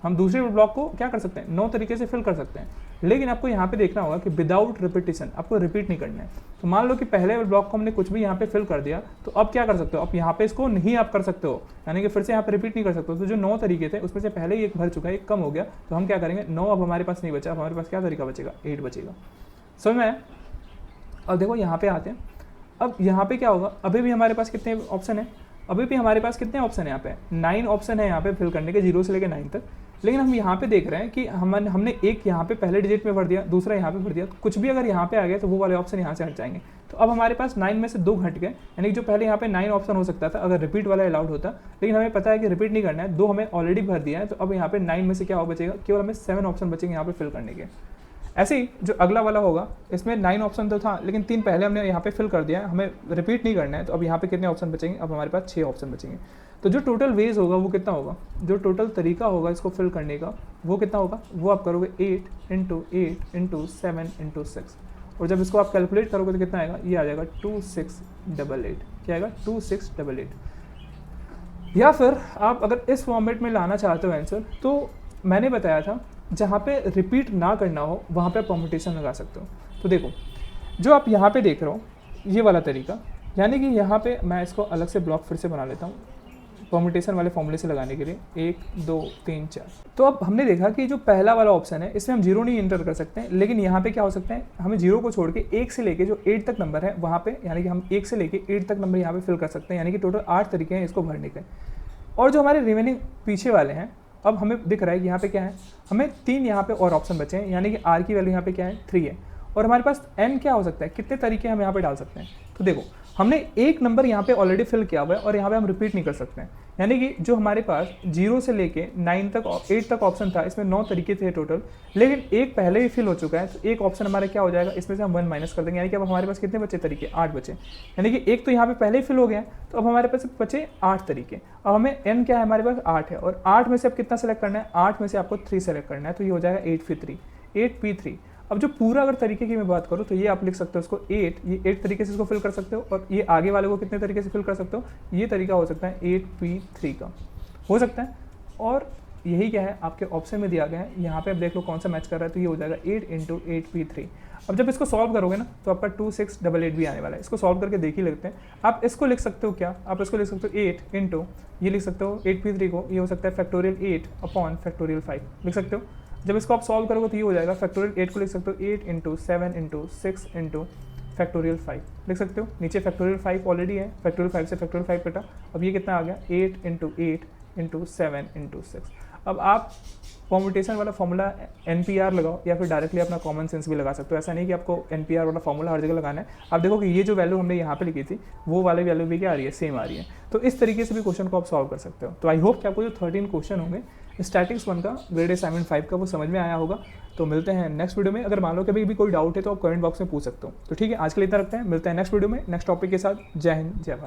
हम दूसरे ब्लॉक को क्या कर सकते हैं 9 तरीके से फिल कर सकते हैं। लेकिन आपको यहाँ पे देखना होगा कि विदाउट रिपीटेशन, आपको रिपीट नहीं करना है। तो मान लो कि पहले ब्लॉक को हमने कुछ भी यहाँ पे फिल कर दिया, तो अब क्या कर सकते हो, अब यहाँ पे इसको नहीं आप कर सकते हो, यानी कि फिर से यहाँ पे रिपीट नहीं कर सकते हो। तो जो 9 तरीके थे उसमें से पहले ही एक भर चुका है, एक कम हो गया, तो हम क्या करेंगे 9 अब हमारे पास नहीं बचा, अब हमारे पास क्या तरीका बचेगा 8 बचेगा। समझ में आया। अब देखो यहाँ पे आते हैं, अब यहाँ पे क्या होगा, अभी भी हमारे पास कितने ऑप्शन है, अभी भी हमारे पास कितने ऑप्शन है, यहाँ पे 9 ऑप्शन है यहाँ पे फिल करने के 0 से लेकर 9 तक। लेकिन हम यहाँ पे देख रहे हैं कि हमने एक यहाँ पे पहले डिजिट में भर दिया, दूसरा यहाँ पे भर दिया, तो कुछ भी अगर यहाँ पे आ गया तो वो वाले ऑप्शन यहाँ से हट जाएंगे। तो अब हमारे पास 9 में से 2 घट गए, यानी कि जो पहले यहाँ पे 9 ऑप्शन हो सकता था अगर रिपीट वाला अलाउड होता, लेकिन हमें पता है कि रिपीट नहीं करना है, 2 हमें ऑलरेडी भर दिया है, तो अब यहाँ पे 9 में से क्या हो बचेगा, केवल हमें 7 ऑप्शन बचेंगे यहाँ पे फिल करने के। ऐसे ही जो अगला वाला होगा इसमें 9 ऑप्शन तो था, लेकिन 3 पहले हमने यहाँ पे फिल कर दिया है, हमें रिपीट नहीं करना है, तो अब यहाँ पे कितने ऑप्शन बचेंगे, अब हमारे पास 6 ऑप्शन बचेंगे। तो जो टोटल वेज होगा वो कितना होगा, जो टोटल तरीका होगा इसको फिल करने का वो कितना होगा, वो आप करोगे 8 × 8 × 7 × 6, और जब इसको आप कैलकुलेट करोगे तो कितना आएगा, ये आ जाएगा 2688। क्या आएगा 2688। या फिर आप अगर इस फॉर्मेट में लाना चाहते हो आंसर, तो मैंने बताया था जहाँ पे रिपीट ना करना हो वहाँ पे परम्यूटेशन लगा सकते हो। तो देखो जो आप यहाँ पे देख रहे हो, ये वाला तरीका, यानी कि यहाँ पे मैं इसको अलग से ब्लॉक फिर से बना लेता हूँ परम्यूटेशन वाले फॉर्मूले से लगाने के लिए, 1 2 3 4। तो अब हमने देखा कि जो पहला वाला ऑप्शन है इसमें हम 0 नहीं इंटर कर सकते हैं, लेकिन यहाँ पे क्या हो सकता है, हमें 0 को छोड़ के 1 से लेके जो 8 तक नंबर है वहाँ पे, यानी कि हम 1 से लेके 8 तक नंबर यहाँ पे फिल कर सकते हैं, यानी कि टोटल 8 तरीके हैं इसको भरने के। और जो हमारे रिमेनिंग पीछे वाले हैं, अब हमें दिख रहा है कि यहाँ पे क्या है, हमें 3 यहाँ पे और ऑप्शन बचे हैं, यानी कि आर की वैल्यू यहाँ पे क्या है 3 है, और हमारे पास n क्या हो सकता है, कितने तरीके हम यहाँ पे डाल सकते हैं। तो देखो हमने एक नंबर यहाँ पे ऑलरेडी फिल किया हुआ है और यहाँ पे हम रिपीट नहीं कर सकते हैं, यानी कि जो हमारे पास 0 से लेके 9 तक 8 तक ऑप्शन था, इसमें 9 तरीके थे टोटल, लेकिन एक पहले ही फिल हो चुका है, तो एक ऑप्शन हमारा क्या हो जाएगा, इसमें से हम 1 माइनस कर देंगे, यानी कि अब हमारे पास कितने बचे तरीके, 8 बचे, यानी कि एक तो यहाँ पे पहले ही फिल हो गया, तो अब हमारे पास बचे 8 तरीके। अब हमें n क्या है, हमारे पास 8 है, और 8 में से अब कितना सेलेक्ट करना है, 8 में से आपको 3 सेलेक्ट करना है, तो ये हो जाएगा 8p3। अब जो पूरा अगर तरीके की मैं बात करूँ तो ये आप लिख सकते हो इसको 8, ये 8 तरीके से इसको फिल कर सकते हो, और ये आगे वाले को कितने तरीके से फिल कर सकते हो, ये तरीका हो सकता है 8p3 का हो सकता है। और यही क्या है आपके ऑप्शन में दिया गया है, यहाँ पे अब देख लो कौन सा मैच कर रहा है, तो ये हो जाएगा 8 × 8p3। अब जब इसको सॉल्व करोगे ना तो आपका 2688 भी आने वाला है, इसको सॉल्व करके देख ही लेते हैं। आप इसको लिख सकते हो क्या, आप इसको लिख सकते हो 8 × ये लिख सकते हो 8p3 को, ये हो सकता है फैक्टोरियल 8 अपॉन फैक्टोरियल 5 लिख सकते हो। जब इसको आप सॉल्व करोगे तो ये हो जाएगा फैक्टोरियल 8 को लिख सकते हो 8 × 7 × 6 × फैक्टोरियल 5 लिख सकते हो। नीचे फैक्टोरियल 5 ऑलरेडी है, फैक्टोरियल 5 से फैक्टोरियल 5 कटा, अब ये कितना आ गया 8 × 8 × 7 × 6। अब आप परम्यूटेशन वाला फॉर्मूला NPR लगाओ या फिर डायरेक्टली अपना कॉमन सेंस भी लगा सकते हो, ऐसा नहीं कि आपको NPR वाला फॉर्मूला हर जगह लगाना है। आप देखो कि ये जो वैल्यू हमने यहाँ पे लिखी थी वो वाली वैल्यू भी क्या आ रही है, सेम आ रही है। तो इस तरीके से भी क्वेश्चन को आप सॉल्व कर सकते हो। तो आई होप कि आपको जो 13 क्वेश्चन होंगे स्टैटिक्स 1 का ग्रेड असाइनमेंट 5 का वो समझ में आया होगा। तो मिलते हैं नेक्स्ट वीडियो में। अगर मान लो कभी भी कोई डाउट है तो आप कमेंट बॉक्स में पूछ सकते हो। तो ठीक है, आज के लिए इतना रखते हैं, मिलते हैं नेक्स्ट वीडियो में नेक्स्ट टॉपिक के साथ। जय हिंद, जय भारत।